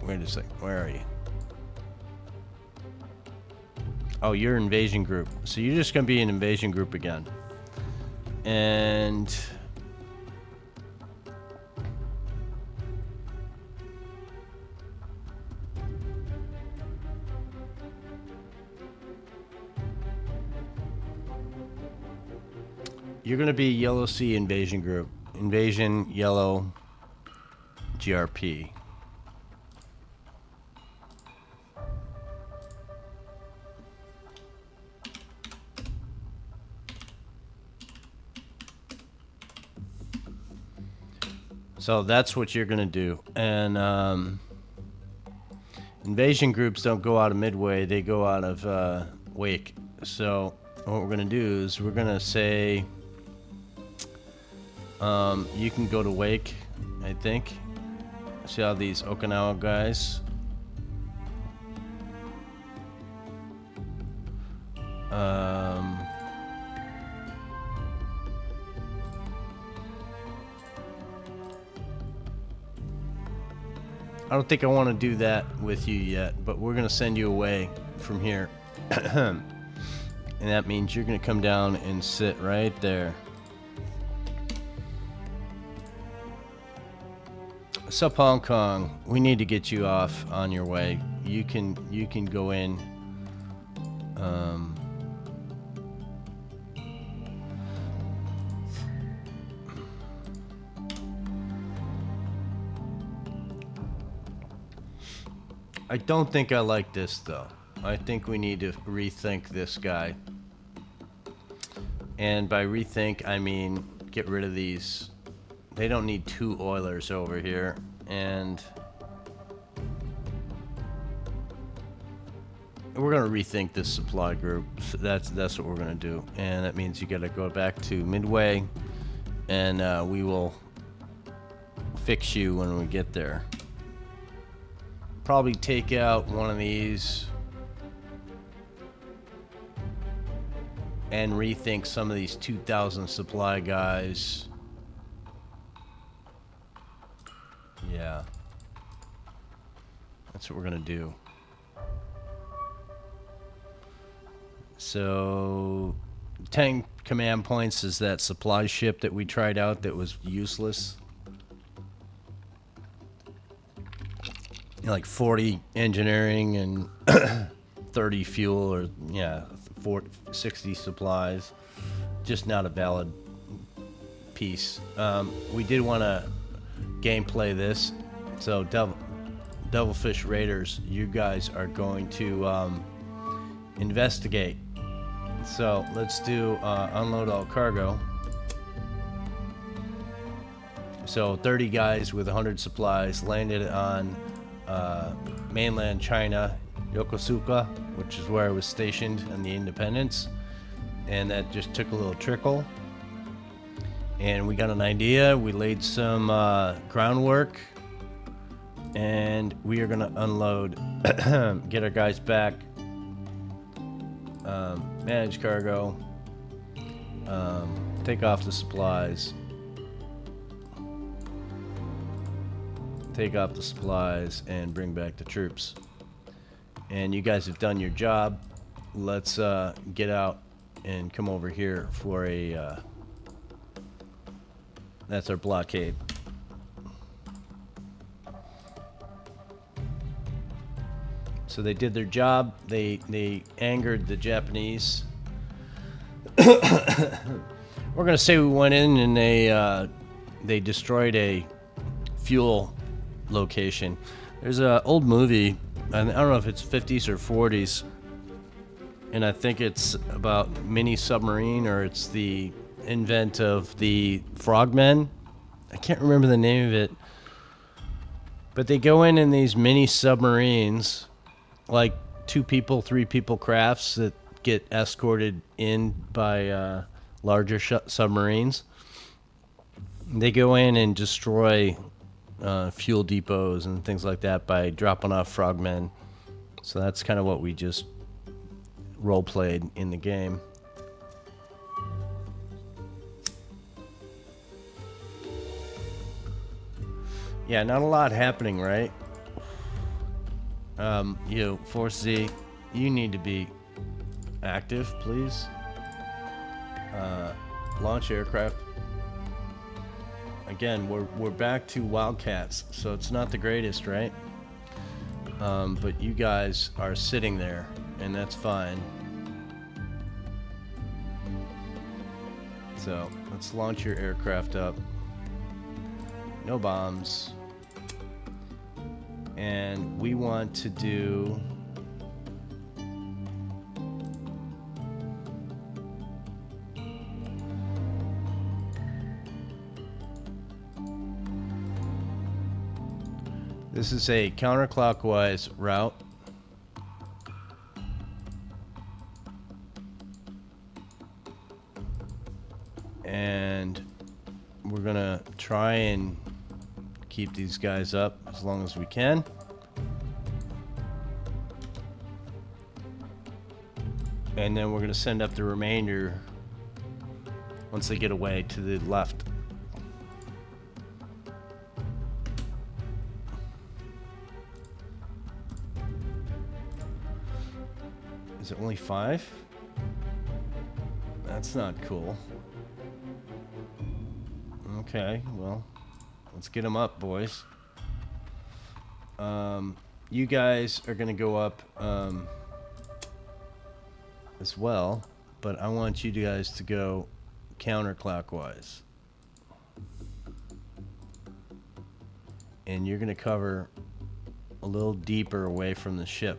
Speaker 1: Wait a second. Where are you? Oh, you're invasion group. So you're just going to be an invasion group again. And... you're going to be Yellow Sea invasion group. Invasion, yellow, GRP. So that's what you're going to do. And invasion groups don't go out of Midway. They go out of Wake. So what we're going to do is we're going to say you can go to Wake, I think. See how these Okinawa guys... I don't think I want to do that with you yet, but we're going to send you away from here. And that means you're going to come down and sit right there. Sup, Hong Kong. We need to get you off on your way. You can go in. I don't think I like this though. I think we need to rethink this guy. And by rethink, I mean get rid of these. They don't need 2 oilers over here. And we're going to rethink this supply group. So that's what we're going to do. And that means you got to go back to Midway. And we will fix you when we get there. Probably take out one of these and rethink some of these 2,000 supply guys. Yeah, that's what we're gonna do. So 10 command points is that supply ship that we tried out that was useless. Like 40 engineering and 30 fuel, or yeah, 60 supplies. Just not a valid piece. We did want to gameplay this, so Devilfish Raiders, you guys are going to investigate. So let's do unload all cargo. So 30 guys with 100 supplies landed on mainland China, Yokosuka, which is where I was stationed on the Independence, and that just took a little trickle. And we got an idea. We laid some groundwork, and we are gonna unload, get our guys back, manage cargo, take off the supplies. Take off the supplies and bring back the troops. And you guys have done your job. Let's get out and come over here for a that's our blockade. So they did their job. They angered the Japanese. We're gonna say we went in and they destroyed a fuel location. There's an old movie, I don't know if it's 50s or 40s, and I think it's about mini submarine, or it's the invent of the frogmen. I can't remember the name of it, but they go in these mini submarines, like 2 people, 3 people crafts that get escorted in by larger submarines. They go in and destroy fuel depots and things like that by dropping off frogmen. So that's kind of what we just role played in the game. Yeah, not a lot happening, right? Force Z, you need to be active, please. Launch aircraft. Again, we're back to Wildcats, so it's not the greatest, right? But you guys are sitting there, and that's fine. So let's launch your aircraft up. No bombs. And we want to do this is a counterclockwise route. And we're gonna try and keep these guys up as long as we can. And then we're gonna send up the remainder once they get away to the left. Is it only 5? That's not cool. Okay, well, let's get them up, boys. You guys are gonna go up as well, but I want you guys to go counterclockwise. And you're gonna cover a little deeper away from the ship.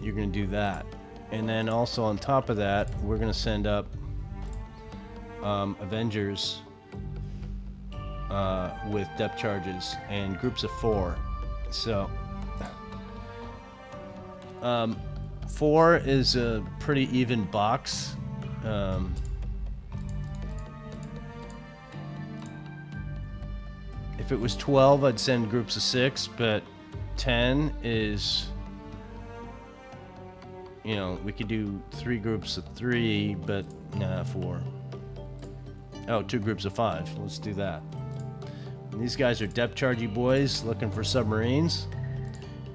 Speaker 1: You're going to do that. And then also on top of that, we're going to send up Avengers with depth charges and groups of 4. So 4 is a pretty even box. If it was 12, I'd send groups of 6, but 10 is, you know, we could do 3 groups of 3, but nah, 4. Oh, 2 groups of 5. Let's do that. And these guys are depth chargy boys looking for submarines.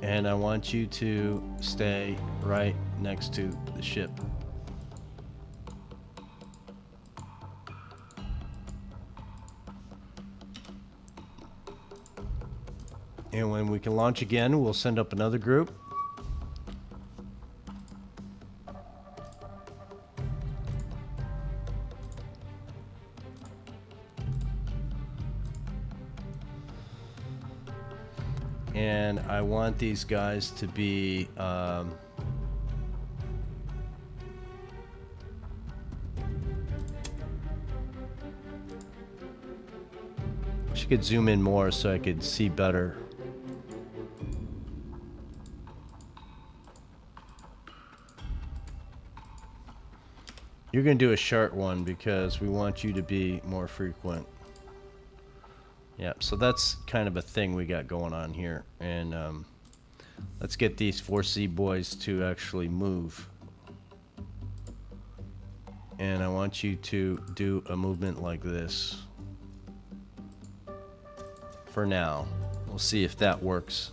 Speaker 1: And I want you to stay right next to the ship. And when we can launch again, we'll send up another group. And I want these guys to be she could zoom in more so I could see better. You're going to do a short one because we want you to be more frequent. Yep, so that's kind of a thing we got going on here. And let's get these 4C boys to actually move. And I want you to do a movement like this. For now. We'll see if that works.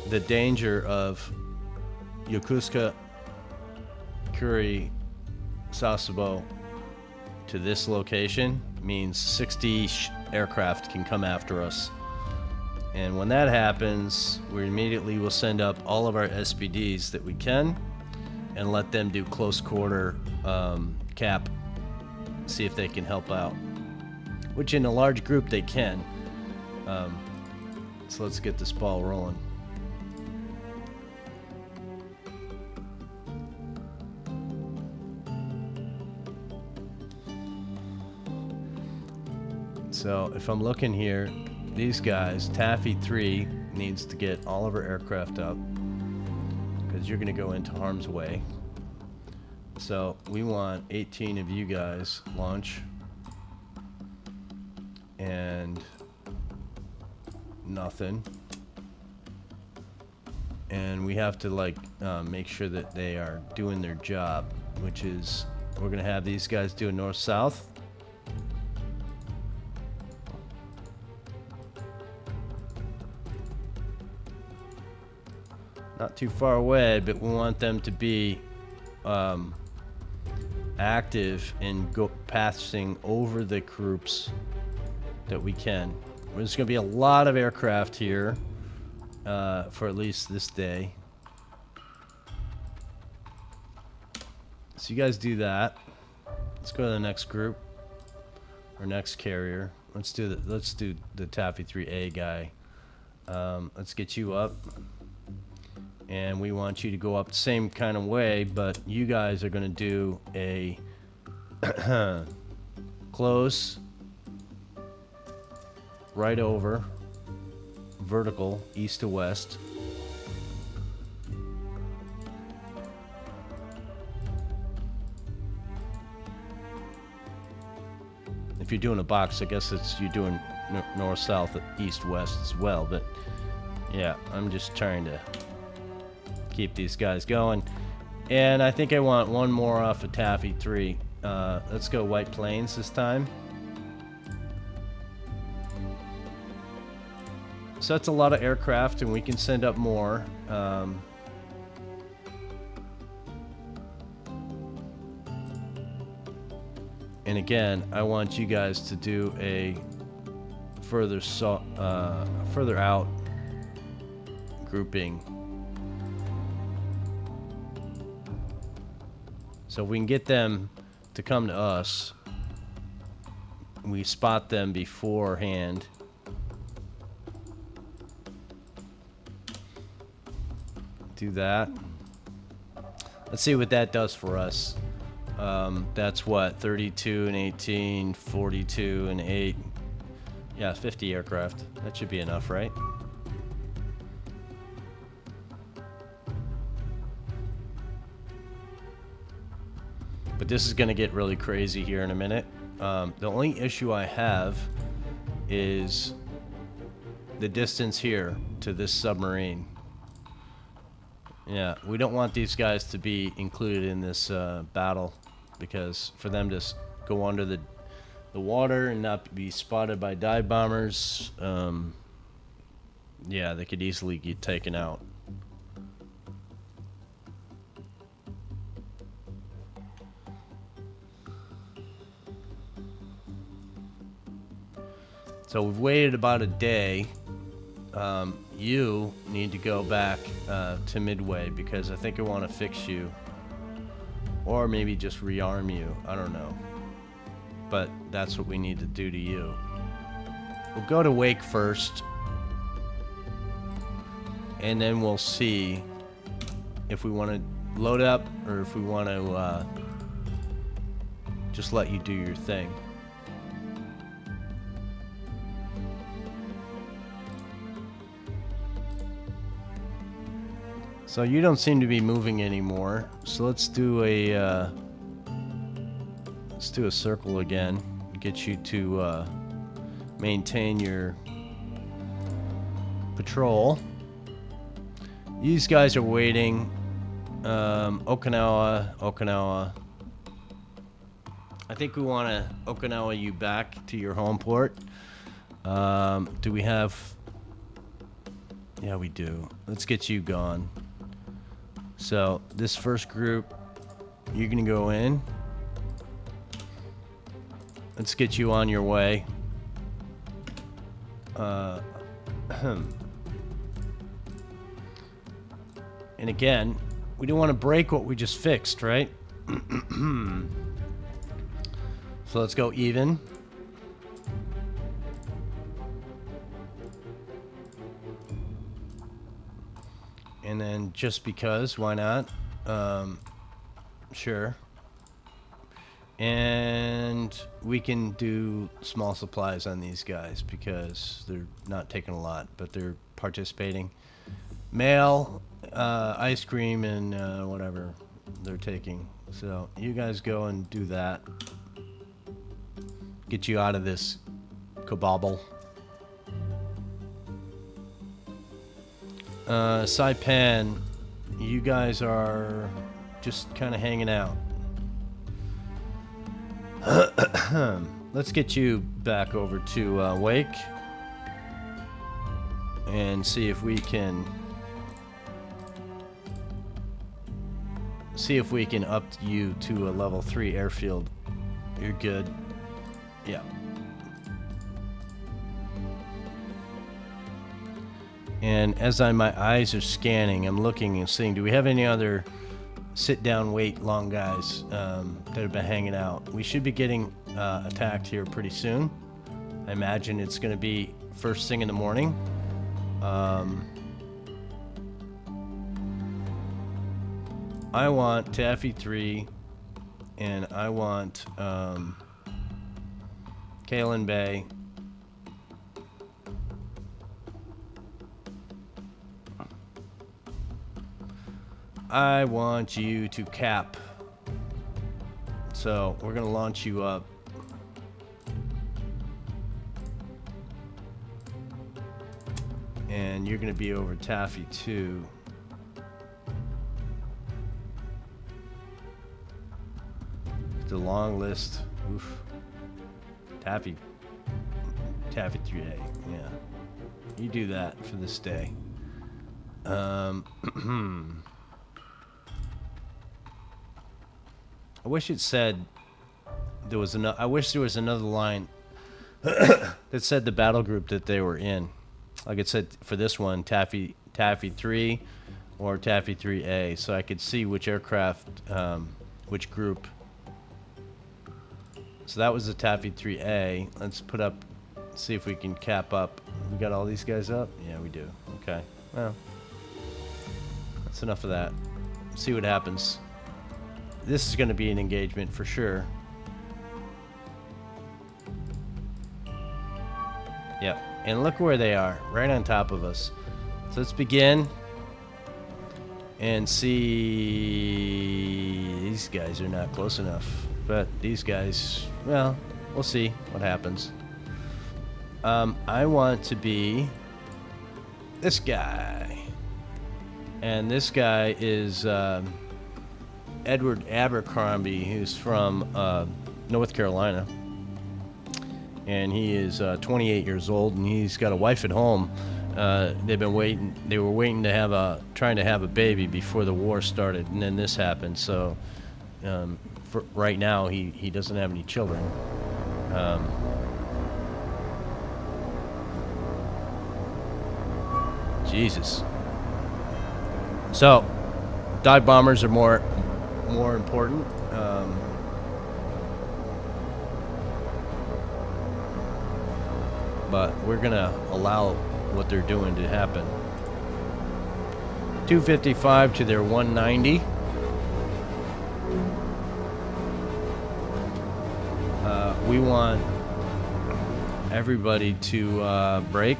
Speaker 1: The danger of Yokosuka, Kuri, Sasebo to this location means 60 aircraft can come after us. And when that happens, we immediately will send up all of our SPDs that we can and let them do close quarter cap, see if they can help out. Which in a large group they can. So let's get this ball rolling. So if I'm looking here, these guys, Taffy 3 needs to get all of our aircraft up because you're going to go into harm's way. So we want 18 of you guys launch and nothing. And we have to like make sure that they are doing their job, which is we're going to have these guys do a north-south. Not too far away, but we want them to be active in passing over the groups that we can. There's going to be a lot of aircraft here for at least this day. So you guys do that. Let's go to the next group or next carrier. Let's do the Taffy 3A guy. Let's get you up. And we want you to go up the same kind of way, but you guys are going to do a close, right over, vertical, east to west. If you're doing a box, I guess you're doing north, south, east, west as well. But yeah, I'm just trying to keep these guys going. And I think I want one more off of Taffy 3. Let's go White Plains this time. So that's a lot of aircraft, and we can send up more. And again, I want you guys to do a further out grouping. So if we can get them to come to us, we spot them beforehand. Do that. Let's see what that does for us. That's what, 32 and 18, 42 and 8. Yeah, 50 aircraft. That should be enough, right? But this is going to get really crazy here in a minute. The only issue I have is the distance here to this submarine. Yeah, we don't want these guys to be included in this battle, because for them to go under the water and not be spotted by dive bombers, yeah, they could easily get taken out. So we've waited about a day. You need to go back to Midway, because I think I want to fix you. Or maybe just rearm you. I don't know. But that's what we need to do to you. We'll go to Wake first. And then we'll see if we want to load up or if we want to just let you do your thing. So you don't seem to be moving anymore. So let's do a circle again. Get you to maintain your patrol. These guys are waiting. Okinawa. I think we want to Okinawa you back to your home port. Do we have? Yeah, we do. Let's get you gone. So this first group, you're gonna go in. Let's get you on your way. And again, we don't want to break what we just fixed, right? So let's go even. And then just because, why not? Sure. And we can do small supplies on these guys because they're not taking a lot, but they're participating. Mail, ice cream, and whatever they're taking. So you guys go and do that. Get you out of this kabobble. Saipan, you guys are just kind of hanging out. Let's get you back over to Wake and see if we can up you to a level 3 airfield. You're good. Yeah. And as my eyes are scanning, I'm looking and seeing, do we have any other sit down, wait long guys that have been hanging out? We should be getting attacked here pretty soon. I imagine it's going to be first thing in the morning. I want Taffy 3 and I want Kalen Bay. I want you to cap. So we're gonna launch you up. And you're gonna be over Taffy 2. The long list. Oof. Taffy 3A. Yeah. You do that for this day. I wish it said there was I wish there was another line that said the battle group that they were in. Like it said for this one, Taffy 3 or Taffy 3A, so I could see which aircraft Which group? So that was the Taffy 3A. Let's put up, see if we can cap up. We got all these guys up? Yeah, we do. Okay. Well, that's enough of that. See what happens. This is going to be an engagement for sure. Yep. And look where they are, right on top of us. So let's begin and see. These guys are not close enough, but these guys, well, we'll see what happens. I want to be this guy, and this guy is Edward Abercrombie, who's from North Carolina. And he is 28 years old, and he's got a wife at home. They were waiting to trying to have a baby before the war started, and then this happened. So, for right now, he doesn't have any children. Jesus. So, dive bombers are more important. But we're gonna allow what they're doing to happen. 255 to their 190. We want everybody to brake,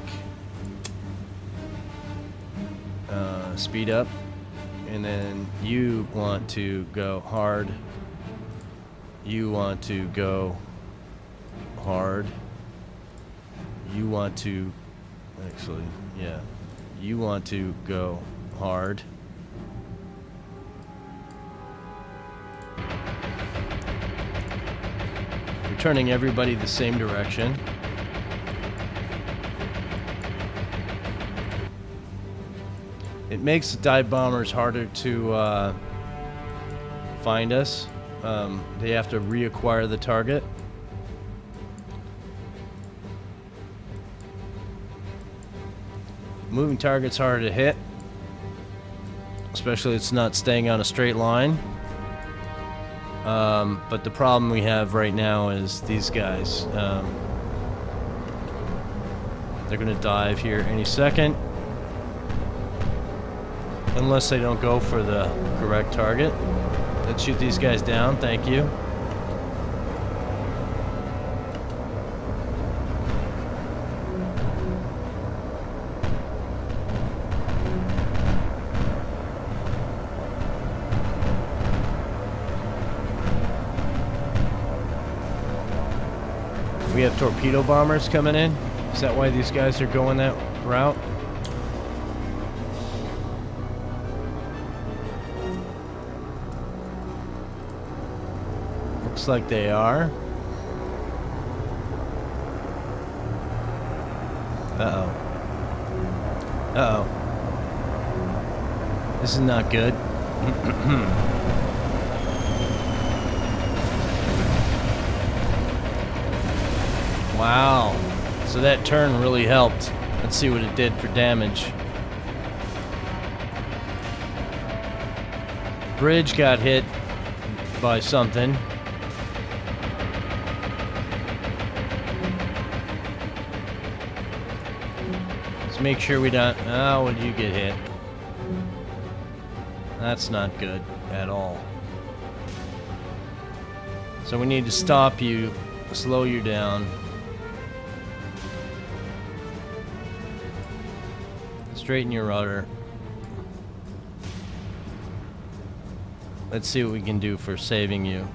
Speaker 1: speed up, and then you want to go hard. You want to go hard. You want to, actually, yeah. You want to go hard. We're turning everybody the same direction. It makes the dive bombers harder to find us. They have to reacquire the target. Moving target's harder to hit, especially if it's not staying on a straight line. But the problem we have right now is these guys. They're gonna dive here any second, unless they don't go for the correct target. Let's shoot these guys down. Thank you. We have torpedo bombers coming in. Is that why these guys are going that route? Looks like they are. Uh-oh. Uh-oh. This is not good. Wow. So that turn really helped. Let's see what it did for damage. Bridge got hit by something. Let's make sure we don't... Oh, when you get hit. That's not good at all. So we need to stop you, slow you down. Straighten your rudder. Let's see what we can do for saving you.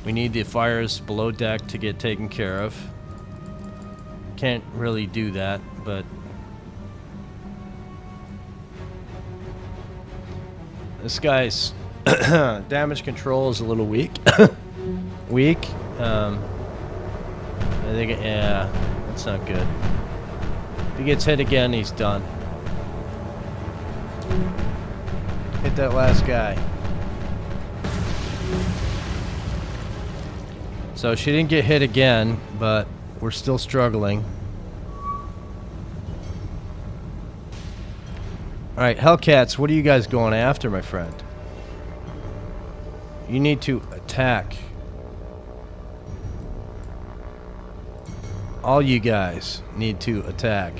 Speaker 1: We need the fires below deck to get taken care of. Can't really do that, but this guy's damage control is a little weak. Weak. I think, yeah, that's not good. If he gets hit again, he's done. Hit that last guy. So she didn't get hit again, but we're still struggling. Alright, Hellcats, what are you guys going after, my friend? You need to attack. All you guys need to attack.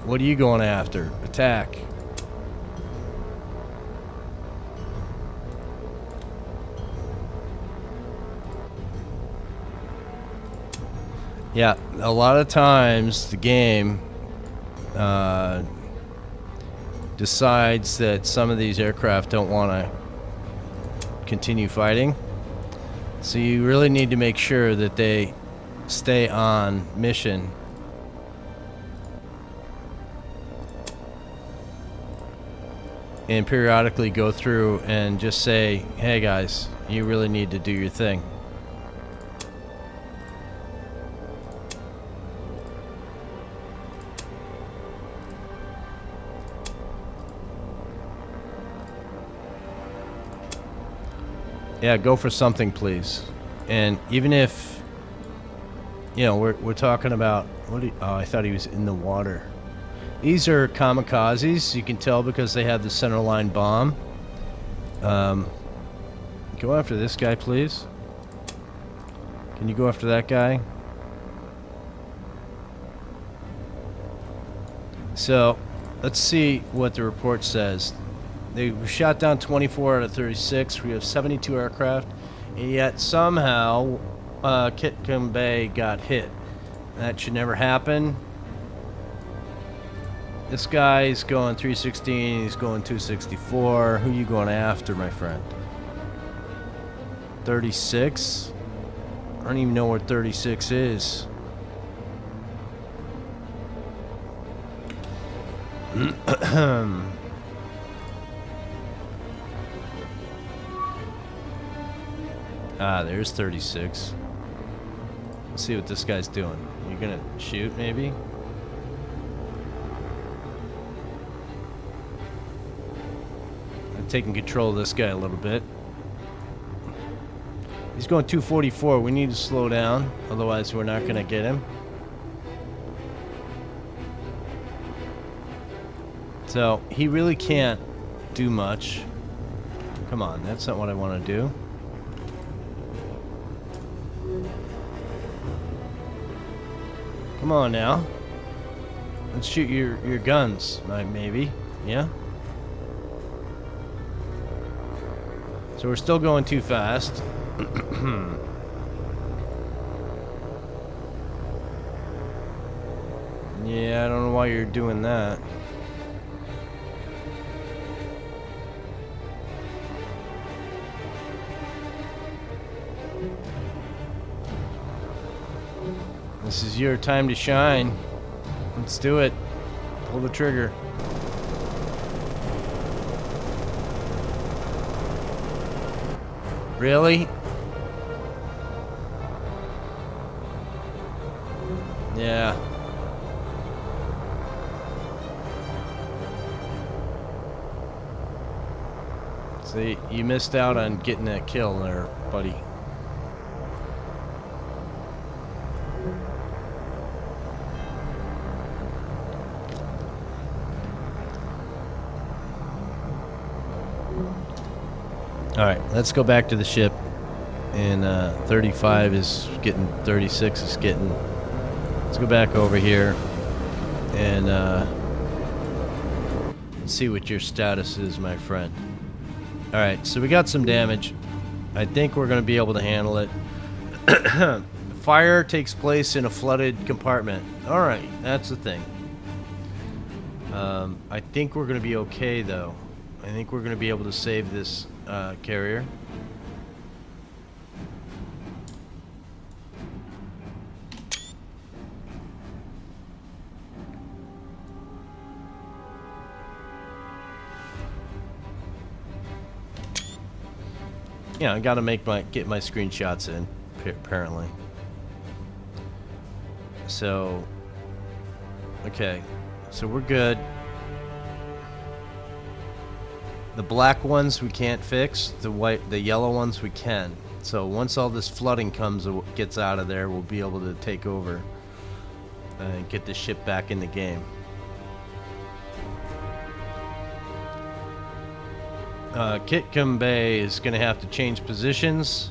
Speaker 1: What are you going after? Attack. Yeah, a lot of times the game decides that some of these aircraft don't want to continue fighting. So you really need to make sure that they stay on mission. And periodically go through and just say, hey guys, you really need to do your thing. Yeah, go for something, please. And even if, you know, we're talking about, oh, I thought he was in the water. These are kamikazes. You can tell because they have the centerline bomb. Go after this guy, please. Can you go after that guy? So, let's see what the report says. They shot down 24 out of 36. We have 72 aircraft, and yet somehow Kitcombe Bay got hit. That should never happen. This guy's going 316. He's going 264. Who you going after, my friend? 36? I don't even know where 36 is. Ah, there's 36. Let's see what this guy's doing. You gonna shoot, maybe? I'm taking control of this guy a little bit. He's going 244. We need to slow down, otherwise we're not gonna get him. So, he really can't do much. Come on, that's not what I want to do. Come on now. Let's shoot your guns, maybe. Yeah? So we're still going too fast. Yeah, I don't know why you're doing that. This is your time to shine. Let's do it. Pull the trigger. Really? Yeah. See, you missed out on getting that kill there, buddy. Alright, let's go back to the ship. And 35 is getting, 36 is getting. Let's go back over here and see what your status is, my friend. Alright, so we got some damage. I think we're going to be able to handle it. Fire takes place in a flooded compartment. Alright, that's the thing. I think we're going to be okay, though. I think we're going to be able to save this carrier. Yeah, I got to get my screenshots in, apparently. So, okay, so we're good. The black ones we can't fix. The yellow ones we can. So once all this flooding gets out of there, we'll be able to take over and get the ship back in the game. Kitcombe Bay is going to have to change positions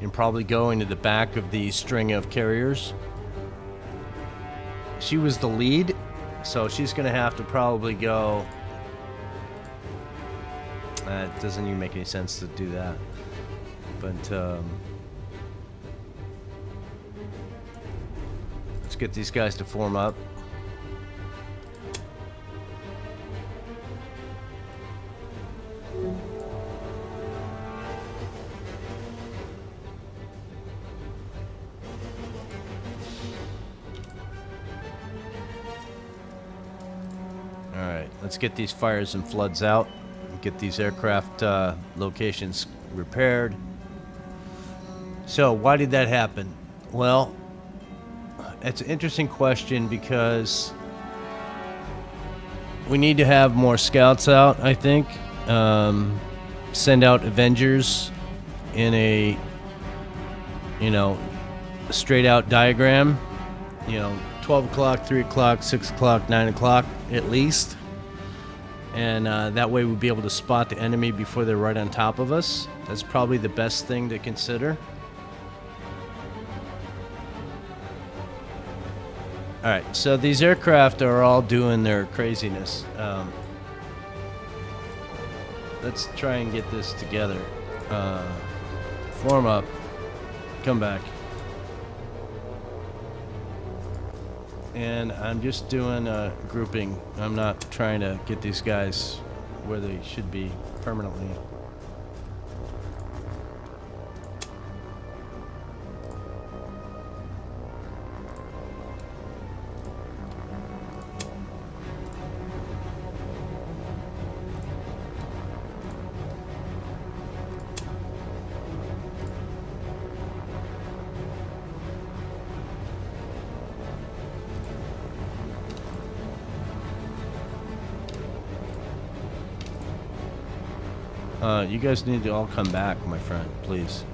Speaker 1: and probably go into the back of the string of carriers. She was the lead, so she's going to have to probably go. It doesn't even make any sense to do that. But let's get these guys to form up. Alright, let's get these fires and floods out. Get these aircraft locations repaired. So, why did that happen? Well, it's an interesting question because we need to have more scouts out, I think. Send out Avengers in a, straight out diagram. 12 o'clock, 3 o'clock, 6 o'clock, 9 o'clock at least. And that way we'll be able to spot the enemy before they're right on top of us. That's probably the best thing to consider. Alright, so these aircraft are all doing their craziness. Let's try and get this together. Form up. Come back. And I'm just doing a grouping. I'm not trying to get these guys where they should be permanently. You guys need to all come back, my friend, please.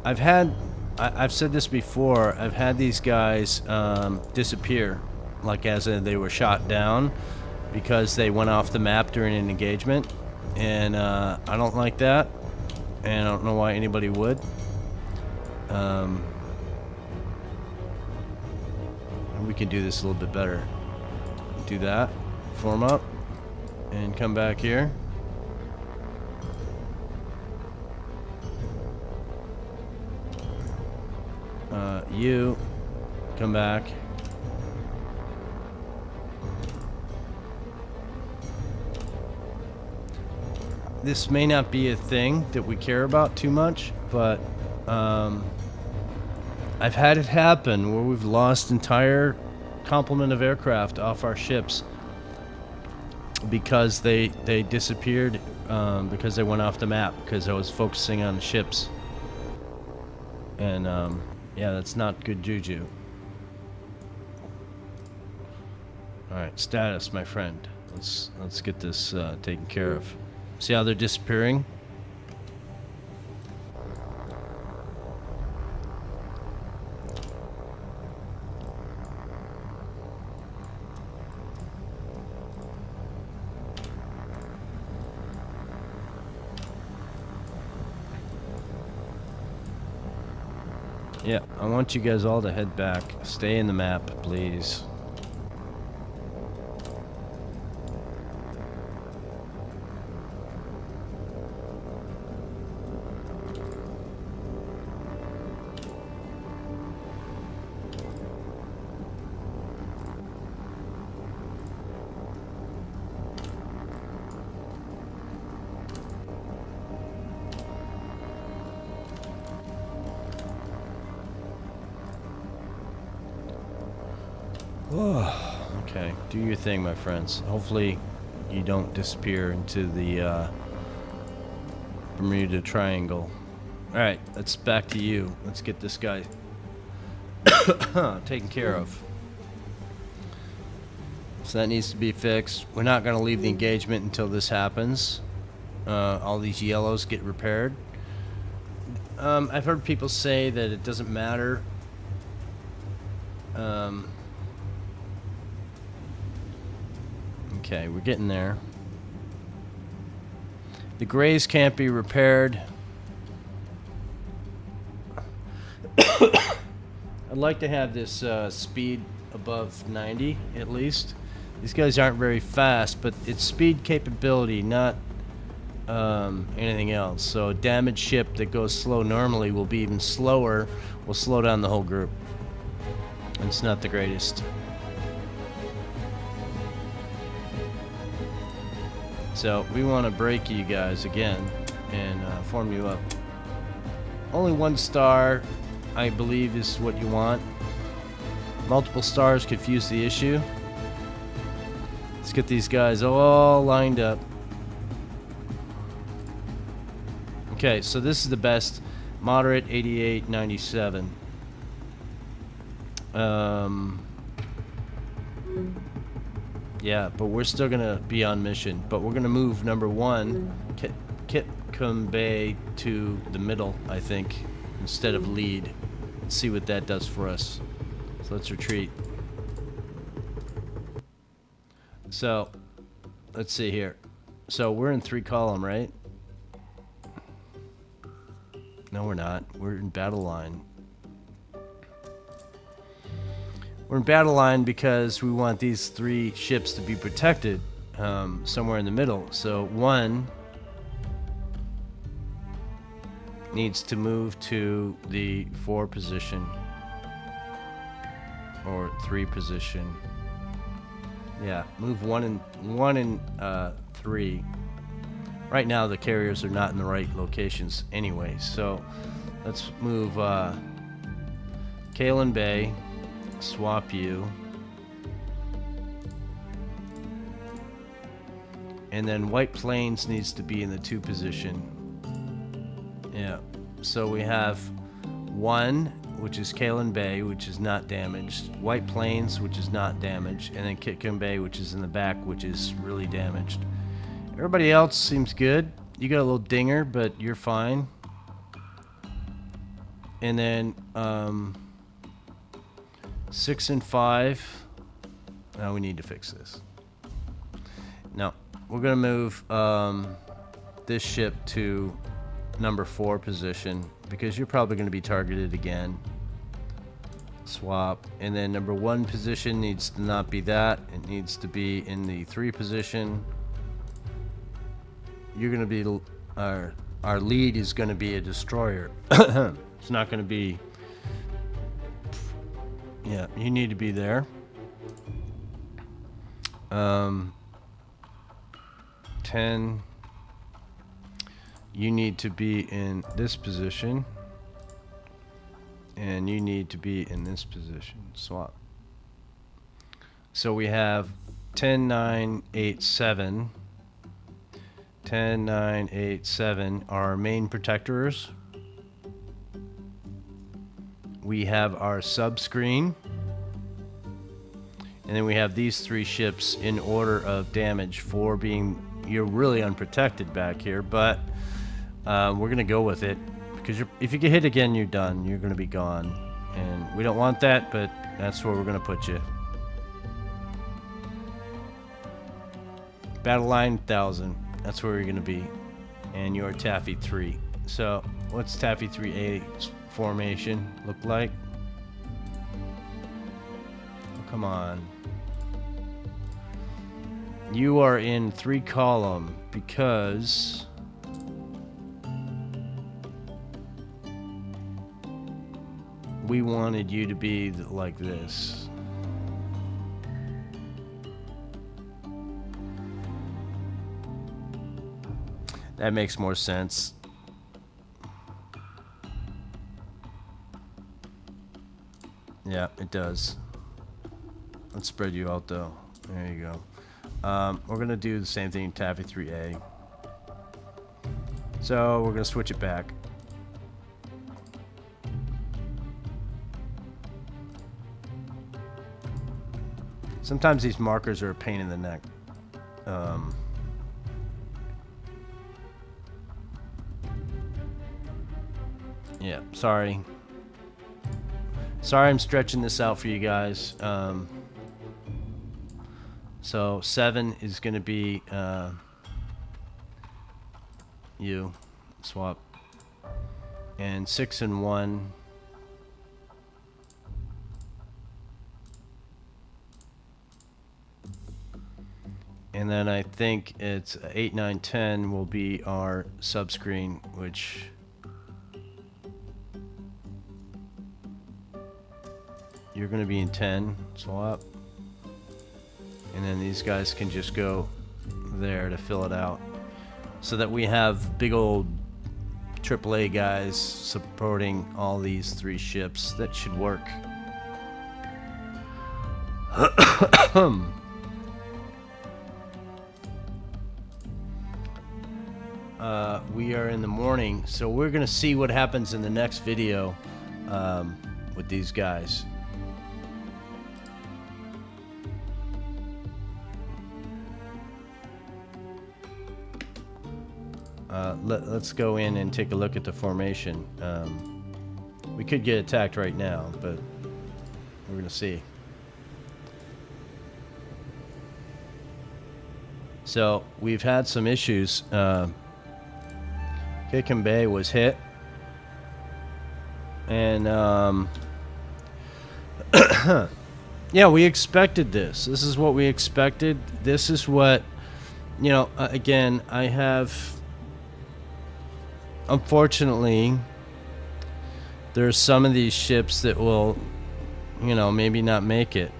Speaker 1: I've said this before, I've had these guys disappear, like as in they were shot down because they went off the map during an engagement, and I don't like that, and I don't know why anybody would. And we can do this a little bit better. Do that, form up. And come back here. You come back. This may not be a thing that we care about too much, but I've had it happen where we've lost entire complement of aircraft off our ships because they disappeared because they went off the map because I was focusing on the ships. And yeah, that's not good juju. Alright, status, my friend. Let's get this taken care of. See how they're disappearing? Yeah, I want you guys all to head back. Stay in the map, please. Okay, do your thing, my friends. Hopefully you don't disappear into the Bermuda Triangle. Alright, let's back to you. Let's get this guy taken care of. So that needs to be fixed. We're not going to leave the engagement until this happens. all these yellows get repaired. I've heard people say that it doesn't matter. Okay, we're getting there. The grays can't be repaired. I'd like to have this speed above 90 at least. These guys aren't very fast, but it's speed capability, not anything else. So a damaged ship that goes slow normally will be even slower, will slow down the whole group. It's not the greatest. So we want to break you guys again and form you up. Only 1 star, I believe, is what you want. Multiple stars confuse the issue. Let's get these guys all lined up. Okay, so this is the best. Moderate 88, 97. Yeah, but we're still gonna be on mission. But we're gonna move number 1, Kitcombe Bay, to the middle, I think, instead of lead. Let's see what that does for us. So let's retreat. So, let's see here. So we're in 3 column, right? No, we're not. We're in battle line. We're in battle line because we want these 3 ships to be protected somewhere in the middle. So 1 needs to move to the 4 position or 3 position. Yeah, move 1 and 3. Right now the carriers are not in the right locations anyway, so let's move Kalen Bay, swap you, and then White Plains needs to be in the 2 position. Yeah, so we have 1, which is Kalen Bay, which is not damaged, White Plains, which is not damaged, and then Kitcombe Bay, which is in the back, which is really damaged. Everybody else seems good. You got a little dinger, but you're fine. And then 6 and 5. Now we need to fix this. No, we're gonna move this ship to number 4 position because you're probably gonna be targeted again. Swap, and then number 1 position needs to not be that. It needs to be in the 3 position. You're gonna be our lead is gonna be a destroyer. It's not gonna be. Yeah, you need to be there. 10. You need to be in this position. And you need to be in this position. Swap. So we have 10, 9, 8, 7. 10, 9, 8, 7 are our main protectors. We have our sub screen. And then we have these 3 ships in order of damage. 4 being, you're really unprotected back here, but we're going to go with it. Because if you get hit again, you're done. You're going to be gone. And we don't want that, but that's where we're going to put you. Battle line 1000. That's where you're going to be. And you're Taffy 3. So, what's Taffy 3A's formation look like? Oh, come on. You are in 3 column because we wanted you to be like this. That makes more sense. Yeah, it does. Let's spread you out though. There you go. We're gonna do the same thing in Taffy 3A. So we're gonna switch it back. Sometimes these markers are a pain in the neck. Yeah, sorry. Sorry I'm stretching this out for you guys. So 7 is going to be you. Swap. And 6 and 1. And then I think it's 8, 9, 10 will be our subscreen, which you're going to be in 10. Swap. And then these guys can just go there to fill it out. So that we have big old AAA guys supporting all these 3 ships. That should work. We are in the morning, so we're gonna see what happens in the next video with these guys. Let's go in and take a look at the formation. We could get attacked right now, but we're gonna see. So we've had some issues. Hickam Bay was hit, and yeah, we expected this. This is what we expected. This is what, you know, again, I have, unfortunately, there's some of these ships that will, you know, maybe not make it.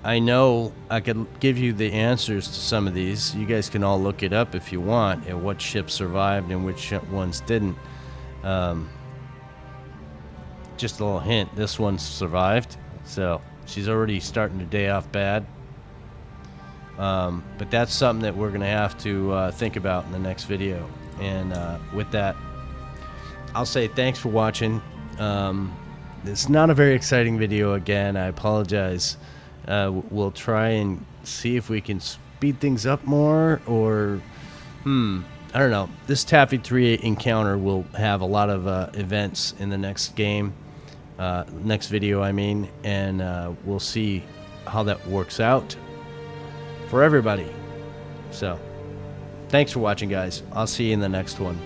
Speaker 1: I know I could give you the answers to some of these. You guys can all look it up if you want, and what ships survived and which ones didn't. Just a little hint, this one survived, so she's already starting the day off bad. But that's something that we're going to have to think about in the next video. And with that, I'll say thanks for watching. It's not a very exciting video again. I apologize. We'll try and see if we can speed things up more, or I don't know. This Taffy 3 encounter will have a lot of events in the next game, next video I mean, and we'll see how that works out for everybody. So thanks for watching, guys. I'll see you in the next one.